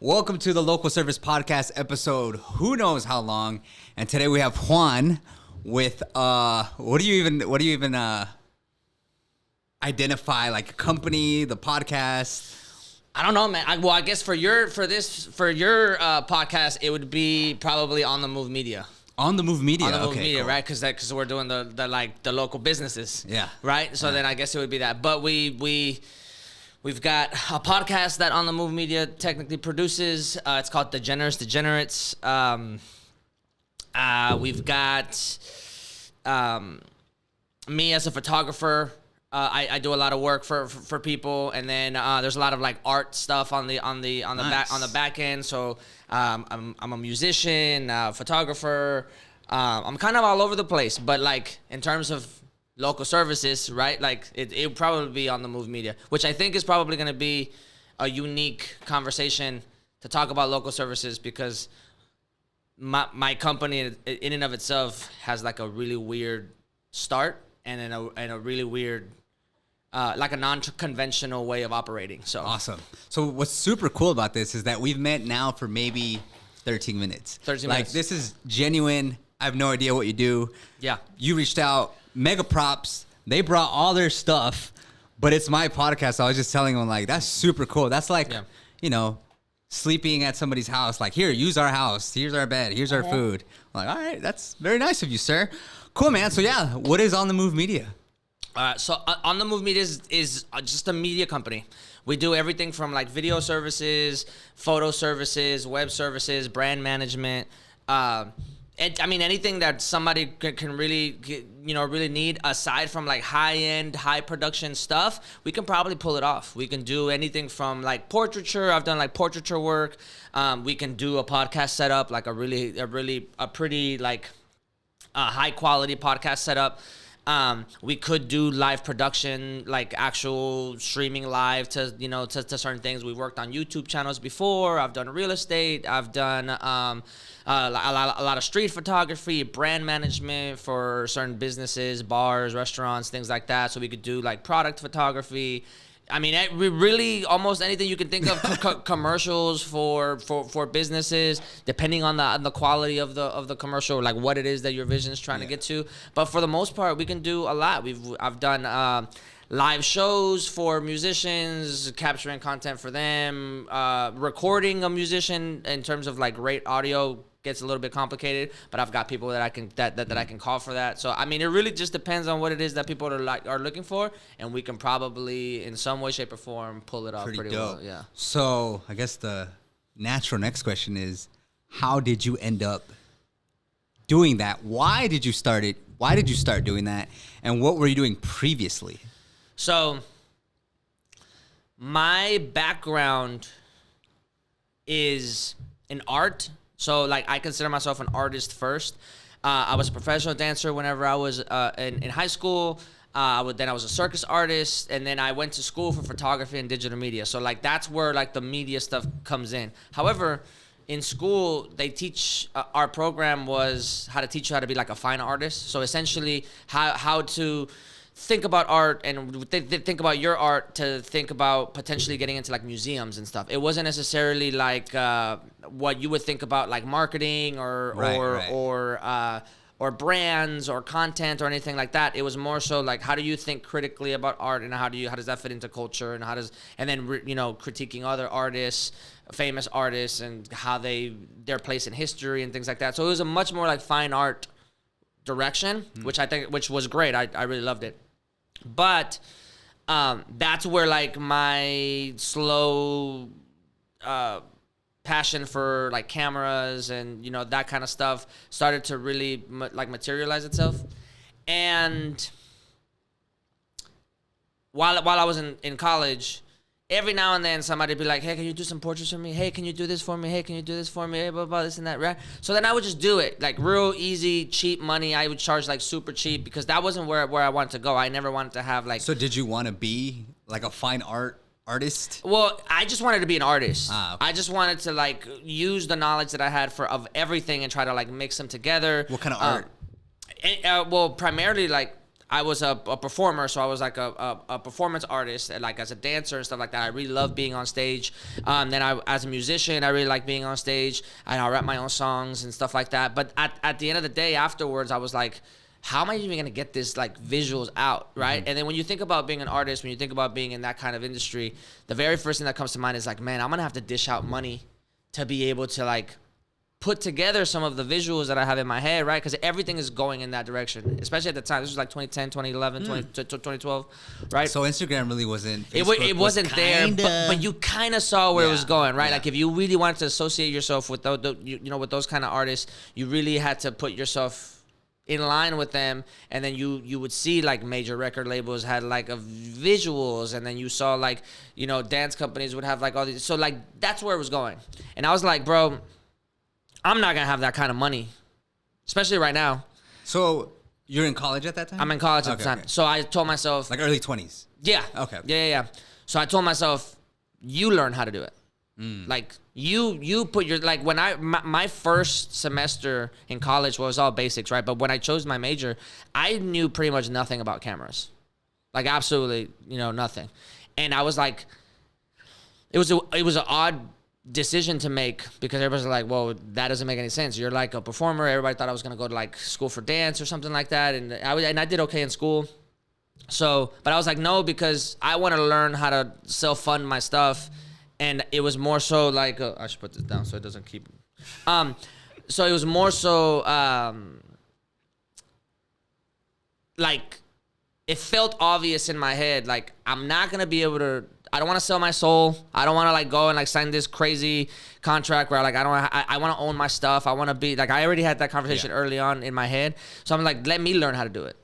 Welcome to the Local Service Podcast episode, who knows how long. And today we have Juan with, what do you even identify, like a company, the podcast? I don't know, man. I guess for your podcast, it would be probably On the Move Media. On the Move Media. On the Move okay, Media, cool. right? Because we're doing the local businesses. Yeah. Right. So then I guess it would be that. But we've got a podcast that On the Move Media technically produces. It's called The Generous Degenerates. We've got me as a photographer. I do a lot of work for people, and then there's a lot of like art stuff on the back end. So I'm a musician, photographer. I'm kind of all over the place, but like in terms of local services, right? Like it would probably be On the Move Media, which I think is probably going to be a unique conversation to talk about local services because my company in and of itself has like a really weird start and a really weird, like a non-conventional way of operating. So awesome. So what's super cool about this is that we've met now for maybe 13 minutes. 13 like, minutes. This is genuine. I have no idea what you do. Yeah. You reached out, mega props. They brought all their stuff, but it's my podcast. So I was just telling them, like, that's super cool. That's like, sleeping at somebody's house. Like, here, use our house. Here's our bed. Here's our food. I'm like, all right, that's very nice of you, sir. Cool, man. So, yeah, what is On the Move Media? So On the Move Media is just a media company. We do everything from like video services, photo services, web services, brand management. Anything that somebody can really, really need aside from like high-end, high-production stuff, we can probably pull it off. We can do anything from like portraiture. I've done like portraiture work. We can do a podcast setup, like a pretty like high-quality podcast setup. We could do live production, like actual streaming live to certain things. We worked on YouTube channels before. I've done real estate. I've done a lot of street photography, brand management for certain businesses, bars, restaurants, things like that. So we could do like product photography. I mean, we really almost anything you can think of, commercials for businesses, depending on the quality of the commercial, like what it is that your vision is trying to get to. But for the most part, we can do a lot. I've done live shows for musicians, capturing content for them, recording a musician in terms of like great audio gets a little bit complicated, but I've got people that I can call for that. So I mean, it really just depends on what it is that people are looking for, and we can probably in some way, shape, or form pull it off pretty dope. well. Yeah. So I guess the natural next question is, how did you end up doing that? Why did you start it? Why did you start doing that? And what were you doing previously? So my background is in art. So, like, I consider myself an artist first. I was a professional dancer whenever I was in high school. Then I was a circus artist, and then I went to school for photography and digital media. So, like, that's where, like, the media stuff comes in. However, in school, they teach, our program was how to teach you how to be, like, a fine artist. So, essentially, how to think about art and think about your art to think about potentially getting into like museums and stuff. It wasn't necessarily like what you would think about like marketing or brands or content or anything like that. It was more so like, how do you think critically about art and how does that fit into culture and then critiquing other artists, famous artists, and how their place in history and things like that. So it was a much more like fine art direction, which was great. I really loved it. But that's where like my slow passion for like cameras and that kind of stuff started to really materialize itself. And while I was in college, every now and then somebody would be like, hey, can you do some portraits for me? Hey, can you do this for me? Hey, can you do this for me? Hey, blah, blah, this and that, right? So then I would just do it, like real easy, cheap money. I would charge like super cheap because that wasn't where I wanted to go. I never wanted to have like... So did you want to be like a fine artist? Well, I just wanted to be an artist. Okay. I just wanted to like use the knowledge that I had of everything and try to like mix them together. What kind of art? Well, primarily like I was a performer, so I was like a performance artist, and like as a dancer and stuff like that. I really love being on stage. Then as a musician, I really like being on stage. I write my own songs and stuff like that. But at the end of the day, afterwards, I was like, how am I even gonna get this like visuals out, right? Mm-hmm. And then when you think about being an artist, when you think about being in that kind of industry, the very first thing that comes to mind is like, man, I'm gonna have to dish out money to be able to like put together some of the visuals that I have in my head, right? Because everything is going in that direction, especially at the time. This was like 2010, 2011, 2012, right? So Instagram really wasn't, it wasn't there, but you kind of saw where it was going, right? Yeah. Like if you really wanted to associate yourself with with those kind of artists, you really had to put yourself in line with them, and then you would see like major record labels had like visuals, and then you saw like, dance companies would have like all these. So like that's where it was going. And I was like, bro, I'm not gonna have that kind of money, especially right now. So you're in college at that time? I'm in college at the time. Okay. So I told myself, like early 20s. Yeah. Okay. Yeah. So I told myself, you learn how to do it. Like you put your, like when my first semester in college was all basics, right? But when I chose my major, I knew pretty much nothing about cameras, like absolutely, nothing. And I was like, it was an odd decision to make, because everybody's like, well, that doesn't make any sense. You're like a performer. Everybody thought I was going to go to like school for dance or something like that. And I did okay in school. So, but I was like, no, because I want to learn how to self-fund my stuff. And it was more so like, I should put this down so it doesn't keep. So it was more so like it felt obvious in my head. Like I'm not going to be able to, I don't want to sell my soul. I don't want to like go and like sign this crazy contract where like I want to own my stuff. I want to be like, I already had that conversation early on in my head. So I'm like, let me learn how to do it.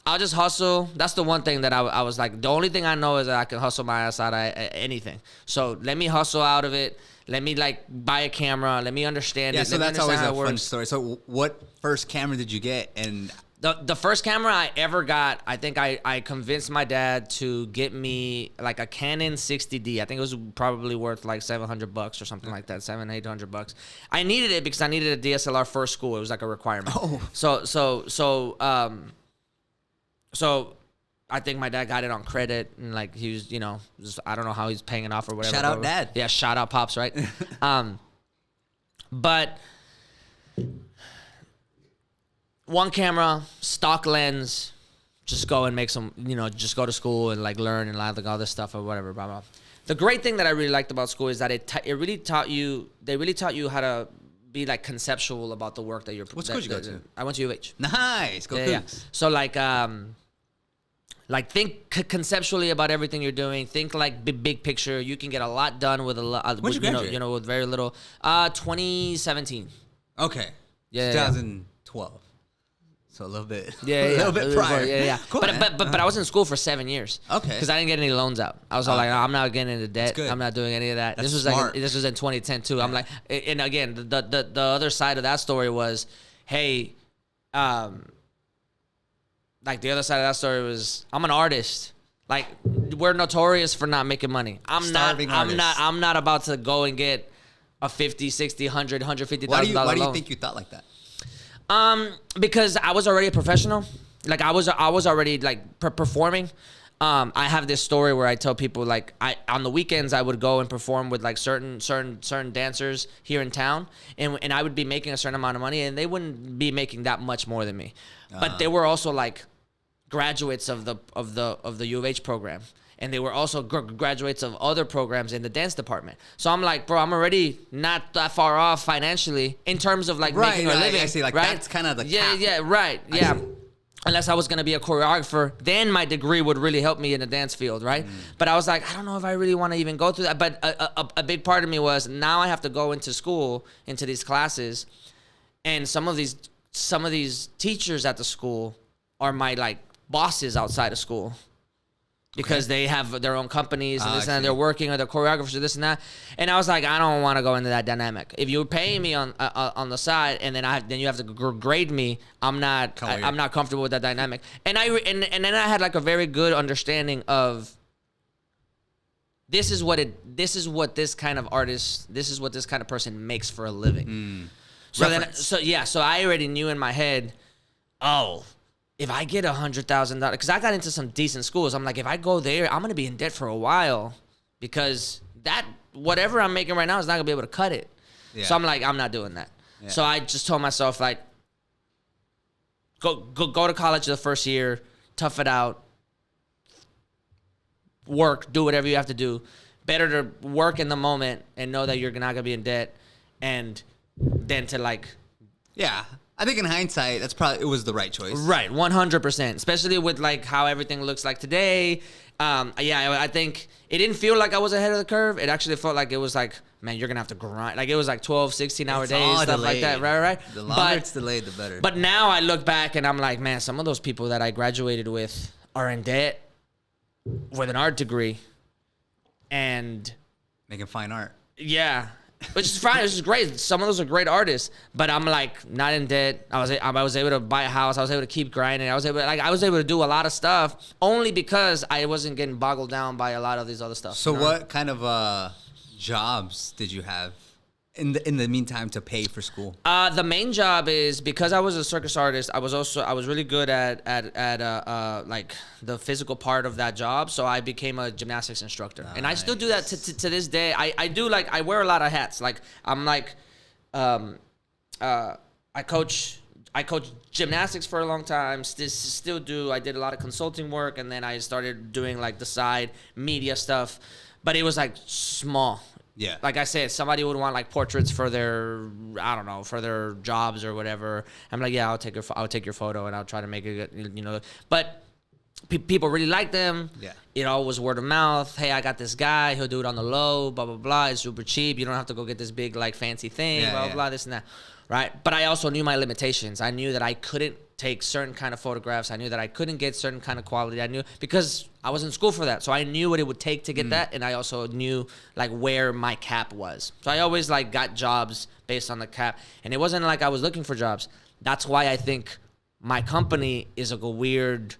I'll just hustle. That's the one thing that I was like, the only thing I know is that I can hustle my ass out of anything. So let me hustle out of it. Let me like buy a camera. Let me understand it. Yeah, so that's always a fun story. So what first camera did you get? And the first camera I ever got, I think I convinced my dad to get me like a Canon 60D. I think it was probably worth like $700 or something like that, $800. I needed it because I needed a DSLR for school. It was like a requirement. Oh. So I think my dad got it on credit, and like he was, just, I don't know how he's paying it off or whatever. Shout out dad. Yeah, shout out pops, right? But one camera, stock lens, just go and make some, just go to school and like learn and like all this stuff or whatever, blah, blah. The great thing that I really liked about school is that they really taught you how to be like conceptual about the work that you're. What school did you go to? I went to UH. Nice, go Cougs. Yeah. So like think conceptually about everything you're doing. Think like big picture. You can get a lot done with a lot. When did you graduate? With very little. 2017. Okay. Yeah. 2012. So a little bit. Yeah. A little bit prior. Yeah. Cool, but I was in school for 7 years. Okay. Because I didn't get any loans out. I was all like, I'm not getting into debt. I'm not doing any of that. That's this was smart. this was in 2010 too. Yeah. I'm like, and again, the other side of that story was, hey, like the other side of that story was, I'm an artist. Like we're notorious for not making money. I'm not about to go and get a 50, 60, 100, $150,000 Why do you think you thought like that? Because I was already a professional. Like I was already like performing. I have this story where I tell people like on the weekends I would go and perform with like certain dancers here in town, and I would be making a certain amount of money, and they wouldn't be making that much more than me. But they were also like graduates of the U of H program, and they were also graduates of other programs in the dance department. So I'm like, bro, I'm already not that far off financially in terms of like making a living. I see, like right? that's kind of the cap. Yeah, right, yeah. Unless I was going to be a choreographer, then my degree would really help me in the dance field, right? But I was like, I don't know if I really want to even go through that. But a big part of me was, now I have to go into school, into these classes, and some of these teachers at the school are my like bosses outside of school, because they have their own companies and this and they're working, or they're choreographers or this and that. And I was like, I don't want to go into that dynamic. If you're paying me on the side, and then you have to grade me, I'm not comfortable with that dynamic. And then I had like a very good understanding of this is what this kind of person makes for a living. So I already knew in my head, oh, if I get $100,000, because I got into some decent schools, I'm like, if I go there, I'm gonna be in debt for a while, because that whatever I'm making right now is not gonna be able to cut it. Yeah. So I'm like, I'm not doing that. Yeah. So I just told myself, like, go to college the first year, tough it out, work, do whatever you have to do. Better to work in the moment and know that you're not gonna be in debt, and then to like, yeah. I think in hindsight, it was the right choice. Right, 100%. Especially with like how everything looks like today. I think it didn't feel like I was ahead of the curve. It actually felt like it was like, man, you're gonna have to grind. Like it was like 12, 16-hour days, stuff like that. Right. The longer it's delayed, the better. But now I look back and I'm like, man, some of those people that I graduated with are in debt with an art degree, and making fine art. Yeah. Which is fine. Which is great. Some of those are great artists, but I'm like not in debt. I was able to buy a house. I was able to keep grinding. I was able to do a lot of stuff only because I wasn't getting boggled down by a lot of these other stuff. So what kind of jobs did you have in the meantime to pay for school? The main job is, because I was a circus artist, I was really good at like the physical part of that job. So I became a gymnastics instructor. Nice. And I still do that to this day. I wear a lot of hats. Like I'm like, I coach gymnastics for a long time. Still do. I did a lot of consulting work, and then I started doing like the side media stuff, but it was like small. Yeah. Like I said, somebody would want like portraits for their, I don't know, for their jobs or whatever. I'm like, yeah, I'll take your photo and I'll try to make it, you know. But people really like them. Yeah. It all was word of mouth. Hey, I got this guy. He'll do it on the low, blah, blah, blah. It's super cheap. You don't have to go get this big, like, fancy thing, blah, blah, blah, this and that. Right? But I also knew my limitations. I knew that I couldn't take certain kind of photographs. I knew that I couldn't get certain kind of quality. I knew, because I was in school for that. So I knew what it would take to get that. And I also knew like where my cap was. So I always like got jobs based on the cap. And it wasn't like I was looking for jobs. That's why I think my company is like a weird,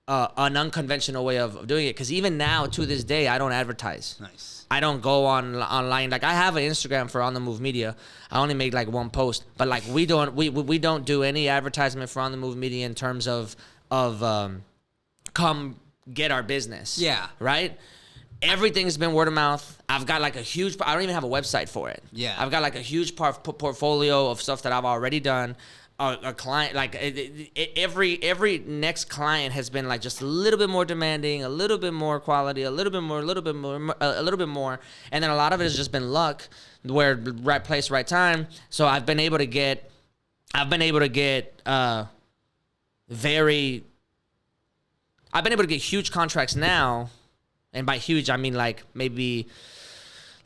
an unconventional way of doing it. Because even now, to this day, I don't advertise. Nice. I don't go online. Like I have an Instagram for On the Move Media. I only make like one post, but like we don't do any advertisement for On the Move Media in terms of come get our business. Yeah. Right. Everything's been word of mouth. I've got like a huge. I don't even have a website for it. Yeah. I've got like a huge portfolio of stuff that I've already done. A client, like every next client has been like just a little bit more demanding, a little bit more quality, a little bit more, and then a lot of it has just been luck, where right place, right time. So I've been able to get huge contracts now, and by huge I mean like maybe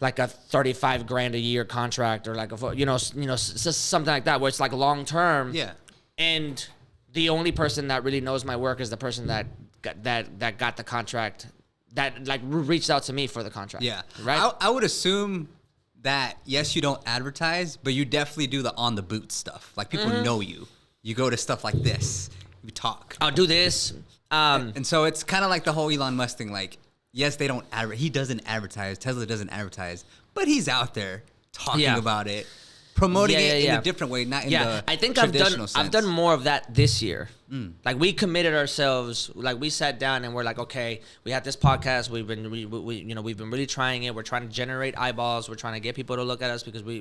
like a $35,000 a year contract, or like something like that, where it's like long term. Yeah. And the only person that really knows my work is the person that got the contract, that like reached out to me for the contract. Yeah. Right. I would assume that yes, you don't advertise, but you definitely do the on the boot stuff. Like people know you. You go to stuff like this. You talk. I'll do this. And so it's kind of like the whole Elon Musk thing. Like, yes, they don't he doesn't advertise. Tesla doesn't advertise, but he's out there talking about it, promoting it in a different way, not in the I think traditional sense. I've done more of that this year. Like we committed ourselves. Like we sat down and we're like, okay, we have this podcast. We've been really trying it. We're trying to generate eyeballs. We're trying to get people to look at us because we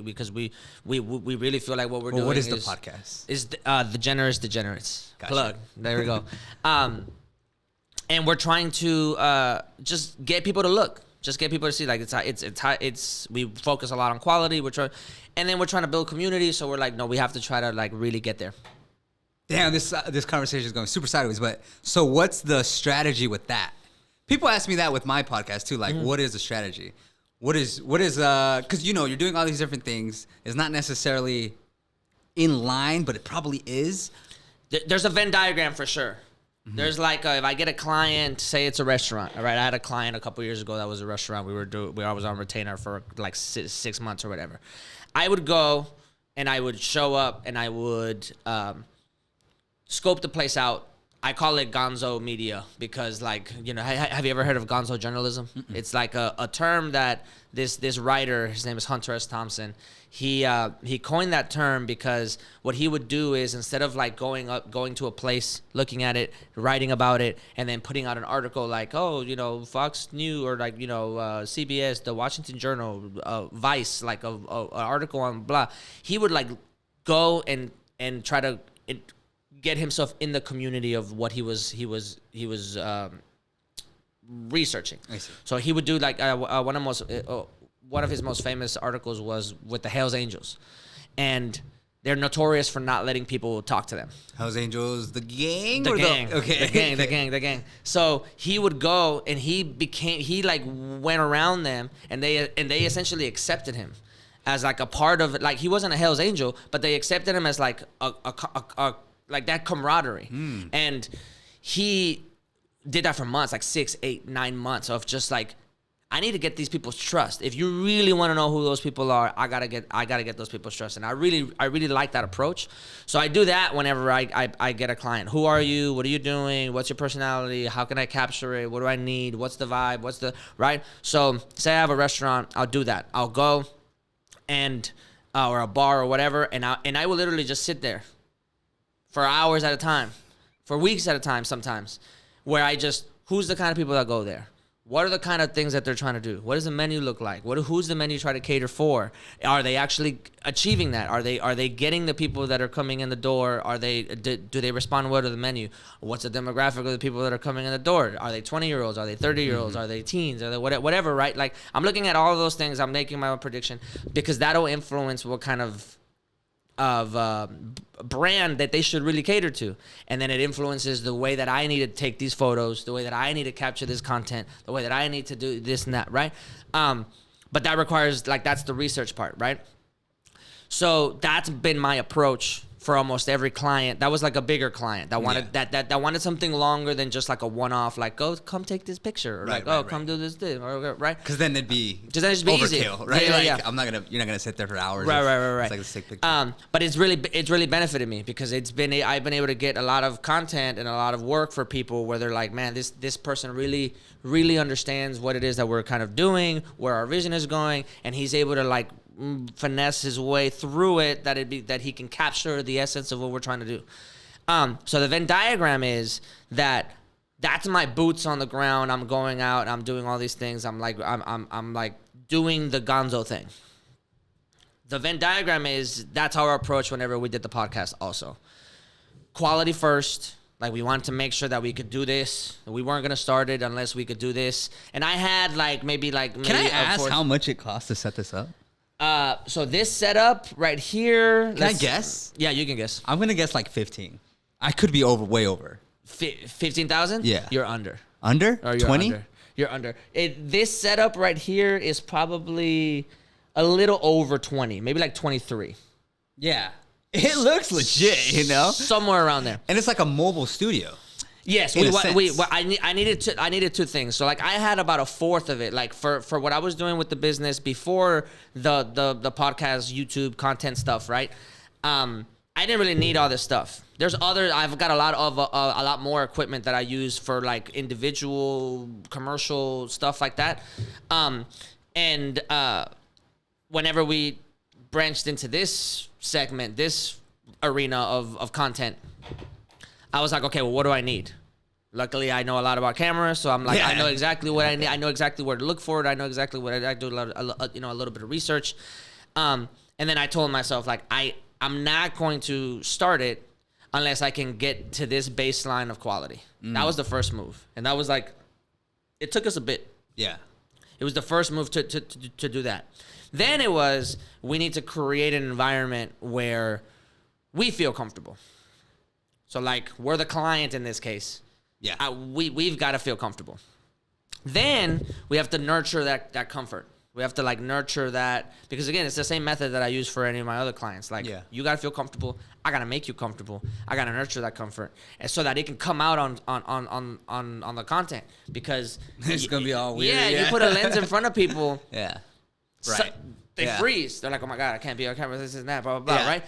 really feel like what we're doing. What is the podcast? Is the Generous Degenerates. Gotcha. Plug. There we go. And we're trying to just get people to look. Just get people to see, like it's we focus a lot on quality. We're trying to build community. So we're like, no, we have to try to like really get there. Damn, this conversation is going super sideways. But so, what's the strategy with that? People ask me that with my podcast too. Like, what is the strategy? What is because you're doing all these different things. It's not necessarily in line, but it probably is. There's a Venn diagram for sure. There's like if I get a client, say it's a restaurant, all right? I had a client a couple years ago that was a restaurant. I was on retainer for like 6 months or whatever. I would go and I would show up and I would scope the place out. I call it gonzo media because, like, you know, have you ever heard of gonzo journalism? Mm-mm. It's like a term that this writer, his name is Hunter S. Thompson, he coined that term because what he would do is, instead of like going to a place, looking at it, writing about it, and then putting out an article like, oh, you know, Fox News, or like, you know, CBS, the Washington Journal, Vice, like an article on blah, he would like go and try to get himself in the community of what he was researching. I see. So he would do like one of his most famous articles was with the Hells Angels, and they're notorious for not letting people talk to them. Hells Angels, the gang? Okay. The gang. So he would go and he like went around them, and they essentially accepted him as like a part of it. Like, he wasn't a Hells Angel, but they accepted him as like a like that camaraderie. And he did that for months, like 6, 8, 9 months of just like, I need to get these people's trust. If you really want to know who those people are, I gotta get those people's trust. And I really like that approach. So I do that whenever I get a client. Who are you? What are you doing? What's your personality? How can I capture it? What do I need? What's the vibe? What's the right? So say I have a restaurant, I'll do that. I'll go and or a bar or whatever, and I will literally just sit there for hours at a time, for weeks at a time sometimes, where who's the kind of people that go there? What are the kind of things that they're trying to do? What does the menu look like? Who's the menu trying to cater for? Are they actually achieving that? Are they getting the people that are coming in the door? Do they respond well to the menu? What's the demographic of the people that are coming in the door? Are they 20-year-olds? Are they 30-year-olds? Are they teens? Are they whatever, right? Like, I'm looking at all of those things. I'm making my own prediction because that'll influence what kind of brand that they should really cater to. And then it influences the way that I need to take these photos, the way that I need to capture this content, the way that I need to do this and that, right? But that requires, like, that's the research part, right? So that's been my approach for almost every client. That was like a bigger client that wanted that wanted something longer than just like a one-off, like, come take this picture, or come do this thing, or right? Because then it'd be overkill, easy, right? Yeah. You're not gonna sit there for hours. Right. It's like a sick picture. But it's really benefited me because I've been able to get a lot of content and a lot of work for people where they're like, man, this person really understands what it is that we're kind of doing, where our vision is going, and he's able to like finesse his way through it, that he can capture the essence of what we're trying to do. So the Venn diagram is that's my boots on the ground. I'm going out, I'm doing all these things. I'm like doing the gonzo thing. The Venn diagram is that's our approach whenever we did the podcast also. Quality first. Like, we wanted to make sure that we could do this. We weren't going to start it unless we could do this. And I had maybe Can I ask how much it costs to set this up? So this setup right here. Can I guess? Yeah, you can guess. I'm gonna guess like 15. I could be way over. 15,000? Yeah. You're under. Under? Or you're 20? Under. You're under. This setup right here is probably a little over 20, maybe like 23. Yeah. It looks legit, you know? Somewhere around there. And it's like a mobile studio. Yes, I needed two things. So like I had about a fourth of it, like for what I was doing with the business before the podcast, YouTube content stuff, right? I didn't really need all this stuff. I've got a lot more equipment that I use for like individual commercial stuff like that. And whenever we branched into this segment, this arena of content, I was like, okay, well, what do I need? Luckily, I know a lot about cameras, so I'm like, I know exactly what I need. I know exactly where to look for it. I know exactly what I do. A little bit of research, and then I told myself, like, I'm not going to start it unless I can get to this baseline of quality. That was the first move, and that was like, it took us a bit. Yeah, it was the first move to do that. Then it was, we need to create an environment where we feel comfortable. So like, we're the client in this case. Yeah. We've got to feel comfortable. Then we have to nurture that comfort. We have to like nurture that, because again, it's the same method that I use for any of my other clients. Like, you got to feel comfortable. I got to make you comfortable. I got to nurture that comfort, and so that it can come out on the content, because it's going to be all weird. Yeah, you put a lens in front of people. Yeah. Right. So they freeze. They're like, oh my God, I can't be on camera. This and that, blah, blah, blah. Right.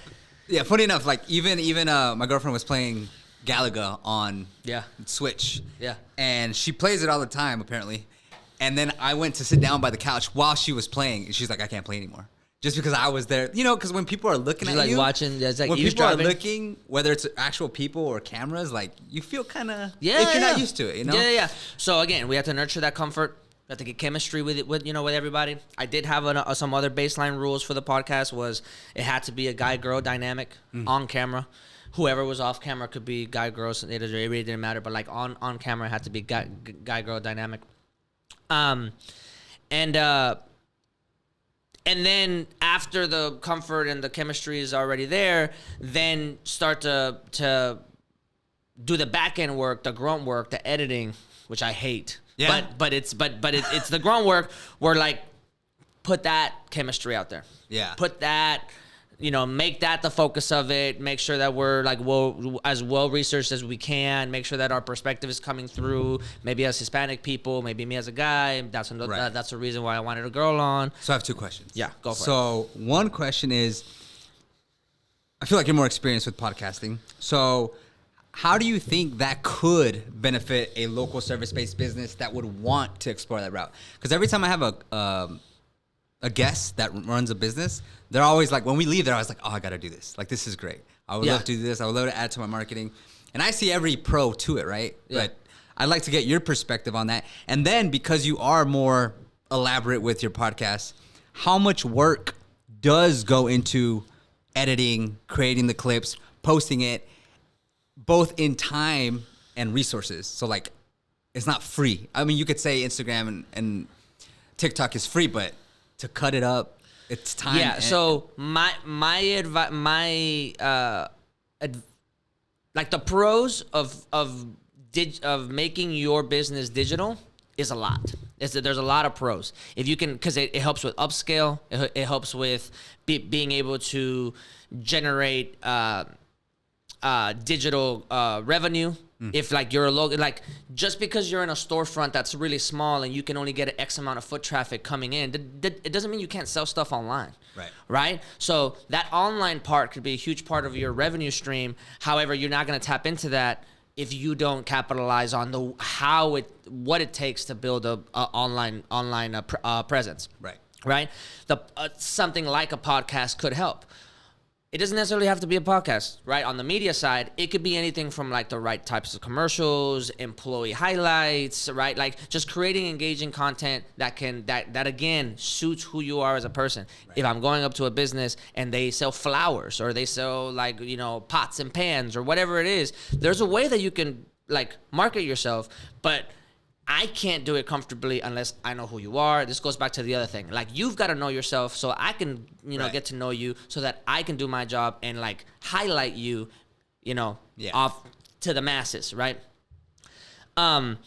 Yeah. Funny enough, like even my girlfriend was playing Galaga on Switch. Yeah. And she plays it all the time, apparently. And then I went to sit down by the couch while she was playing, and she's like, I can't play anymore. Just because I was there. You know, because when people are looking at you. Watching, it's like when people are looking, whether it's actual people or cameras, like, you feel kind of, if you're not used to it, you know? Yeah. So, again, we have to nurture that comfort. We have to get chemistry with everybody. I did have some other baseline rules for the podcast. Was it had to be a guy-girl dynamic on camera. Whoever was off camera could be guy-girl. So it really didn't matter. But, like, on camera, it had to be guy-girl dynamic. And then after the comfort and the chemistry is already there, then start to do the back end work, the grunt work, the editing, which I hate. Yeah. But it's the grunt work where, like, put that chemistry out there. Yeah. Put that, make that the focus of it. Make sure that we're like as well researched as we can. Make sure that our perspective is coming through. Maybe as Hispanic people, maybe me as a guy. That's the reason why I wanted a girl on. So I have two questions. Yeah, go for it. So one question is, I feel like you're more experienced with podcasting. So how do you think that could benefit a local service-based business that would want to explore that route? Because every time I have a guest that runs a business, they're always like, when we leave, they're always like, oh, I got to do this. Like, this is great. I would love to do this. I would love to add to my marketing. And I see every pro to it, right? Yeah. But I'd like to get your perspective on that. And then because you are more elaborate with your podcast, how much work does go into editing, creating the clips, posting it, both in time and resources? So, like, it's not free. I mean, you could say Instagram and TikTok is free, but to cut it up, it's time. Yeah. So like the pros of making your business digital is a lot. There's a lot of pros. If you can, because it helps with upscale. It helps with being able to generate digital revenue. If, like, you're a local, like, just because you're in a storefront that's really small and you can only get an X amount of foot traffic coming in, it doesn't mean you can't sell stuff online. Right? So that online part could be a huge part of your revenue stream. However, you're not going to tap into that if you don't capitalize on what it takes to build a online presence. Right? Something like a podcast could help. It doesn't necessarily have to be a podcast, right? On the media side, it could be anything from, like, the right types of commercials, employee highlights, right? Like, just creating engaging content that again suits who you are as a person. Right. If I'm going up to a business and they sell flowers or they sell, like, pots and pans or whatever it is, there's a way that you can, like, market yourself, but I can't do it comfortably unless I know who you are. This goes back to the other thing. Like, you've got to know yourself so I can, get to know you so that I can do my job and, like, highlight you, off to the masses, right? The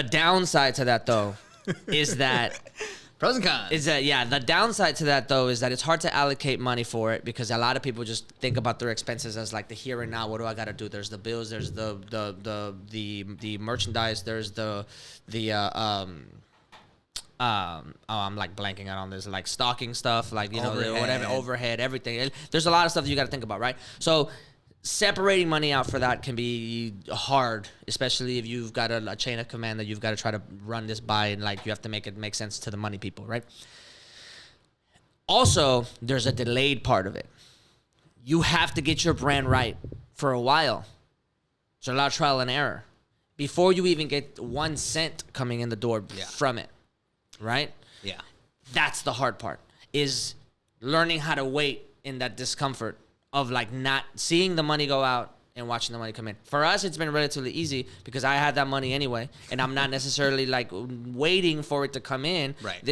downside to that, though, is that pros and cons. The downside to that, though, is that it's hard to allocate money for it because a lot of people just think about their expenses as, like, the here and now. What do I got to do? There's the bills. There's the merchandise. There's I'm, like, blanking out on this, like, stocking stuff, like, overhead, everything. There's a lot of stuff that you got to think about, right? So separating money out for that can be hard, especially if you've got a chain of command that you've got to try to run this by, and, like, you have to make it make sense to the money people, right? Also, there's a delayed part of it. You have to get your brand right for a while. There's a lot of trial and error before you even get 1 cent coming in the door from it, right? Yeah. That's the hard part, is learning how to wait in that discomfort of, like, not seeing the money go out and watching the money come in. For us, it's been relatively easy because I had that money anyway, and I'm not necessarily, like, waiting for it to come in. Right.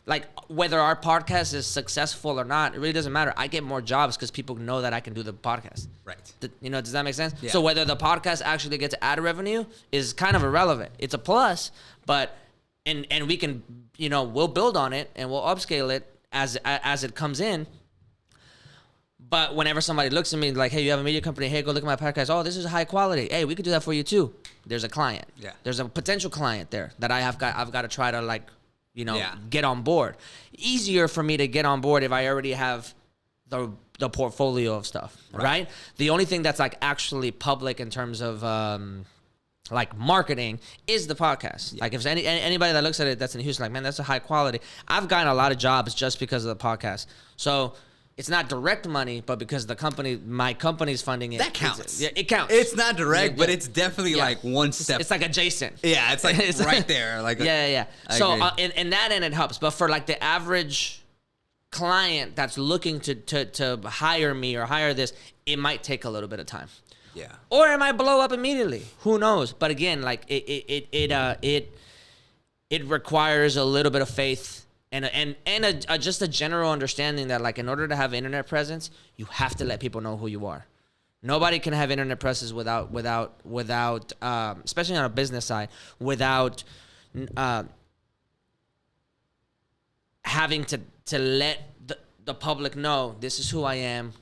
Like, whether our podcast is successful or not, it really doesn't matter. I get more jobs because people know that I can do the podcast. Right. Does that make sense? Yeah. So whether the podcast actually gets ad revenue is kind of irrelevant. It's a plus, but and we can, we'll build on it and we'll upscale it as it comes in. But whenever somebody looks at me like, hey, you have a media company, hey, go look at my podcast. Oh, this is high quality. Hey, we could do that for you too. There's a client. Yeah. There's a potential client there that I've got to try to, like, get on board. Easier for me to get on board if I already have the the portfolio of stuff, right? The only thing that's like actually public in terms of like marketing is the podcast. Like if anybody that looks at it that's in Houston, like, man, that's a high quality. I've gotten a lot of jobs just because of the podcast. So it's not direct money, but because my company's funding it. That counts. It counts. It's not direct, but it's definitely like one step. It's like adjacent. Yeah, it's like it's right there. Like yeah. So in that end, it helps. But for like the average client that's looking to hire me or hire this, it might take a little bit of time. Yeah. Or it might blow up immediately. Who knows? But again, like it requires a little bit of faith and just a general understanding that, like, in order to have internet presence, you have to let people know who you are. Nobody can have internet presence without especially on a business side, without having to let the public know, this is who I am.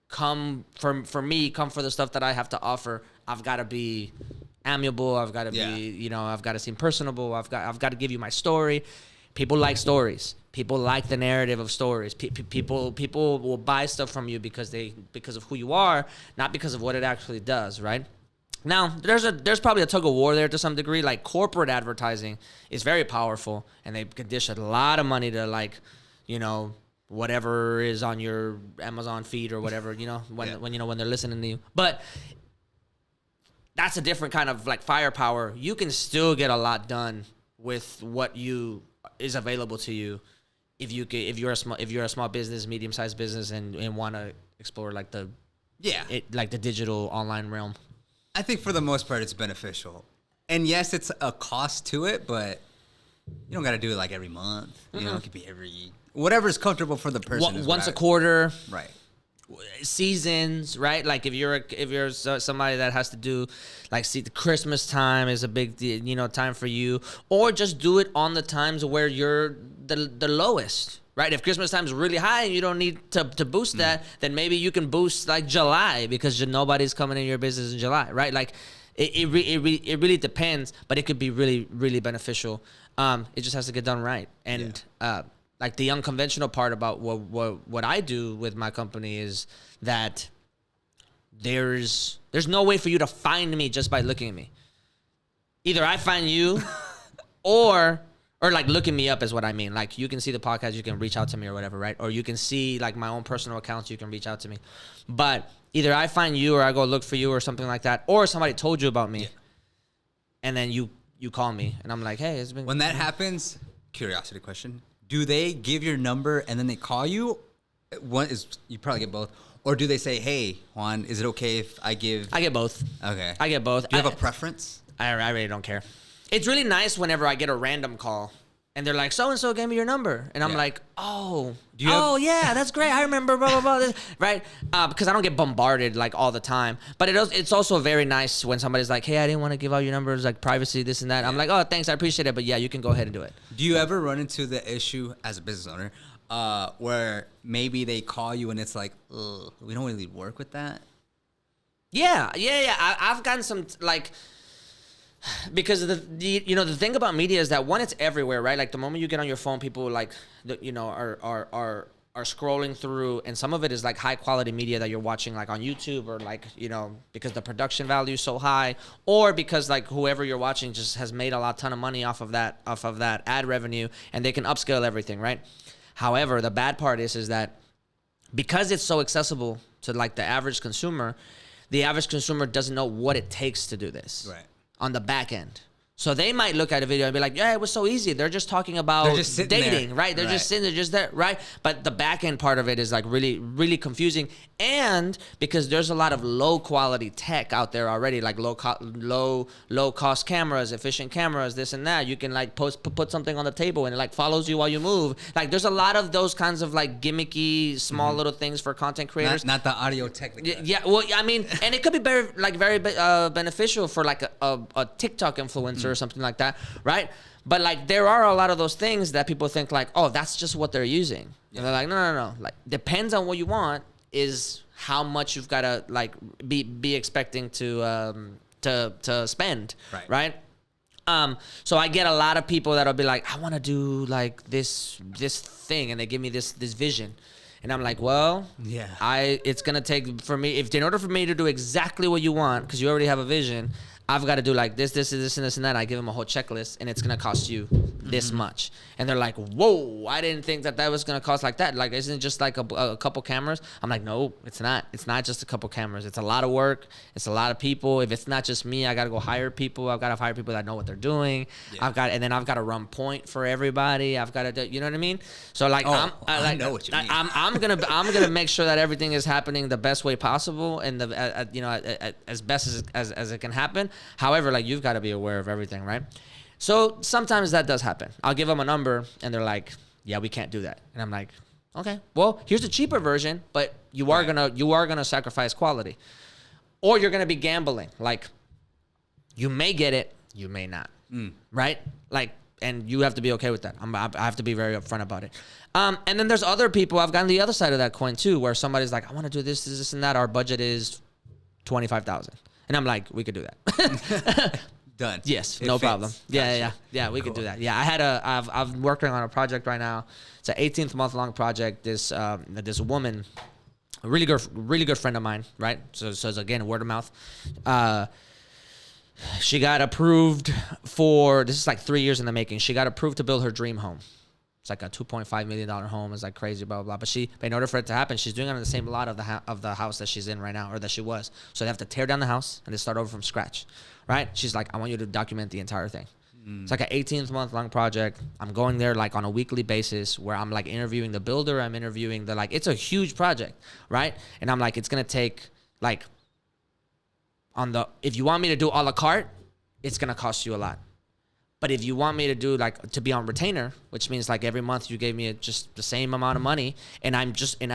Come for me, come for the stuff that I have to offer. I've got to be amiable. I've got to be, I've got to seem personable. I've got to give you my story. People like stories. People like the narrative of stories. People will buy stuff from you because of who you are, not because of what it actually does, right? Now, there's probably a tug of war there to some degree. Like, corporate advertising is very powerful, and they can dish a lot of money to, like, whatever is on your Amazon feed or whatever, when they're listening to you. But that's a different kind of like firepower. You can still get a lot done with what is available to you if you're a small business, medium-sized business, and want to explore like the digital online realm. I think for the most part it's beneficial. And yes, it's a cost to it, but you don't got to do it like every month. Mm-hmm. It could be whatever's comfortable for the person. Once a quarter. Right. Seasons, right? Like if you're somebody that has to do, like, see, the Christmas time is a big time for you, or just do it on the times where you're the lowest, right? If Christmas time is really high and you don't need to boost that, then maybe you can boost like July because nobody's coming in your business in July, right? Like it really depends, but it could be really, really beneficial. It just has to get done right. And like the unconventional part about what I do with my company is that there's no way for you to find me just by looking at me. Either I find you or like looking me up is what I mean. Like, you can see the podcast, you can reach out to me or whatever, right? Or you can see like my own personal accounts, you can reach out to me. But either I find you or I go look for you or something like that, or somebody told you about me and then you call me and I'm like, hey, it's been... When that happens, curiosity question, do they give your number and then they call you? You probably get both. Or do they say, hey, Juan, is it okay if I give... I get both. Okay. I get both. Do you have a preference? I really don't care. It's really nice whenever I get a random call and they're like, so-and-so gave me your number. And I'm like, yeah, that's great. I remember, blah, blah, blah. Right? Because I don't get bombarded like all the time. But it's also very nice when somebody's like, hey, I didn't want to give out your numbers, like privacy, this and that. I'm like, oh, thanks, I appreciate it. But yeah, you can go ahead and do it. Do you ever run into the issue as a business owner where maybe they call you and it's like, ugh, we don't really work with that? Yeah. I've gotten some, like... Because the thing about media is that, one, it's everywhere, right? Like, the moment you get on your phone, people like are scrolling through, and some of it is like high quality media that you're watching like on YouTube, or like, because the production value is so high, or because like whoever you're watching just has made a ton of money off of that ad revenue, and they can upscale everything, right? However, the bad part is that because it's so accessible to like the average consumer doesn't know what it takes to do this. Right. On the back end. So they might look at a video and be like, yeah, it was so easy. They're just talking about dating, right? They're just sitting there, just there, right? But the back end part of it is like really, really confusing. And because there's a lot of low quality tech out there already, like low cost cameras, efficient cameras, this and that. You can like put something on the table and it like follows you while you move. Like, there's a lot of those kinds of like gimmicky, small little things for content creators. Not the audio technical. Yeah, well, I mean, and it could be very beneficial for like a TikTok influencer or something like that, right? But like, there are a lot of those things that people think like, oh, that's just what they're using. And they're like, no. Like, depends on what you want is how much you've got to like be expecting to spend, right? So I get a lot of people that'll be like, I want to do like this thing, and they give me this vision. And I'm like, well, Yeah. it's going to take for me, in order for me to do exactly what you want, because you already have a vision, I've got to do like this, and this, and that. I give them a whole checklist, and it's going to cost you this much. And they're like, whoa, I didn't think that was going to cost like that. Like, isn't it just like a couple cameras? I'm like, no, it's not. It's not just a couple cameras. It's a lot of work. It's a lot of people. If it's not just me, I got to go hire people. I've got to hire people that know what they're doing. Yeah. I've got to run point for everybody. I've got to do, you know what I mean? So like, I know what you mean. I'm gonna make sure that everything is happening the best way possible and as best as it can happen. However, like, you've got to be aware of everything, right? So sometimes that does happen. I'll give them a number and they're like, yeah, we can't do that. And I'm like, okay, well, here's the cheaper version, but you are gonna sacrifice quality, or you're gonna be gambling. Like, you may get it, you may not, right? Like, and you have to be okay with that. I have to be very upfront about it. And then there's other people. I've gotten the other side of that coin too, where somebody's like, I want to do this, and that. Our budget is $25,000. And I'm like, we could do that. Done. Yes, It no fits. problem. Gotcha. Yeah, we could do that. Yeah, I'm working on a project right now. It's an 18-month long project. This woman, a really good friend of mine, right? So again, word of mouth. She got approved for, this is like 3 years in the making. She got approved to build her dream home. It's like a $2.5 million home. It's like crazy, blah, blah, blah. But in order for it to happen, she's doing it on the same lot of the house that she's in right now, or that she was. So they have to tear down the house and they start over from scratch, right? She's like, I want you to document the entire thing. It's like an 18-month long project. I'm going there like on a weekly basis where I'm like interviewing the builder. I'm interviewing it's a huge project, right? And I'm like, it's going to take like, if you want me to do a la carte, it's going to cost you a lot. But if you want me to do to be on retainer, which means like every month you gave me just the same amount of money, and I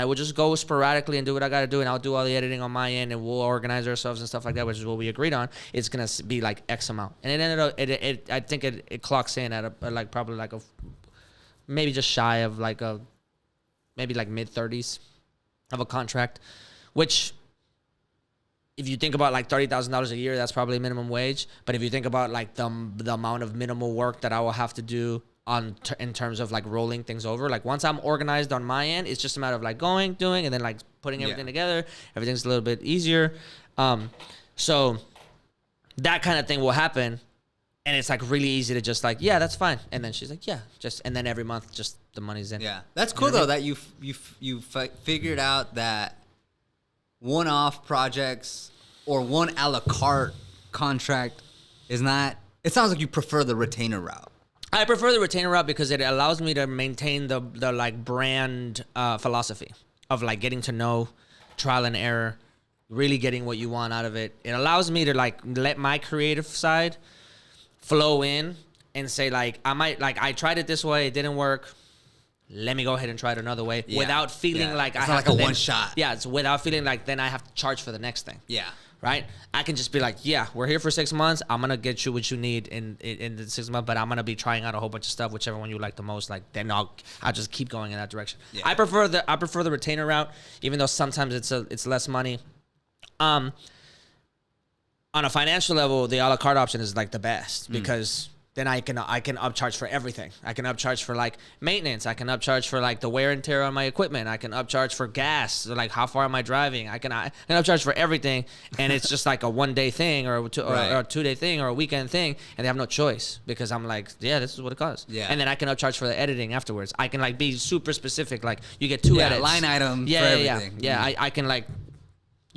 will just go sporadically and do what I got to do, and I'll do all the editing on my end, and we'll organize ourselves and stuff like that, which is what we agreed on. It's gonna be like X amount, and it ended up. I think it clocks in at probably like maybe just shy of maybe mid-30s of a contract, which, if you think about like $30,000 a year, that's probably minimum wage. But if you think about like the amount of minimal work that I will have to do in terms of like rolling things over, like once I'm organized on my end, it's just a matter of like doing, and then like putting everything together. Everything's a little bit easier. So that kind of thing will happen, and it's like really easy to just like, yeah, that's fine. And then she's like, yeah, and then every month just the money's in. Yeah, that's cool though that you figured out that one-off projects or one a la carte contract is not. It sounds like you prefer the retainer route. I prefer the retainer route because it allows me to maintain the like brand philosophy of like getting to know, trial and error, really getting what you want out of it. It allows me to like let my creative side flow in and say like, I tried it this way, it didn't work. Let me go ahead and try it another way without feeling like it's I not have like to a one shot. Yeah, it's without feeling like then I have to charge for the next thing. Yeah. Right? I can just be like, yeah, we're here for 6 months. I'm going to get you what you need in the 6 months, but I'm going to be trying out a whole bunch of stuff, whichever one you like the most. Like, then I'll just keep going in that direction. Yeah. I prefer the retainer route, even though sometimes it's less money. On a financial level, the a la carte option is like the best because then I can upcharge for everything. I can upcharge for like maintenance. I can upcharge for like the wear and tear on my equipment. I can upcharge for gas. So like how far am I driving? I can upcharge for everything, and it's just like a 1 day thing or a 2 day thing or a weekend thing, and they have no choice because I'm like, yeah, this is what it costs. Yeah. And then I can upcharge for the editing afterwards. I can like be super specific. Like you get 2 edits. Line item for everything. Yeah. I can like.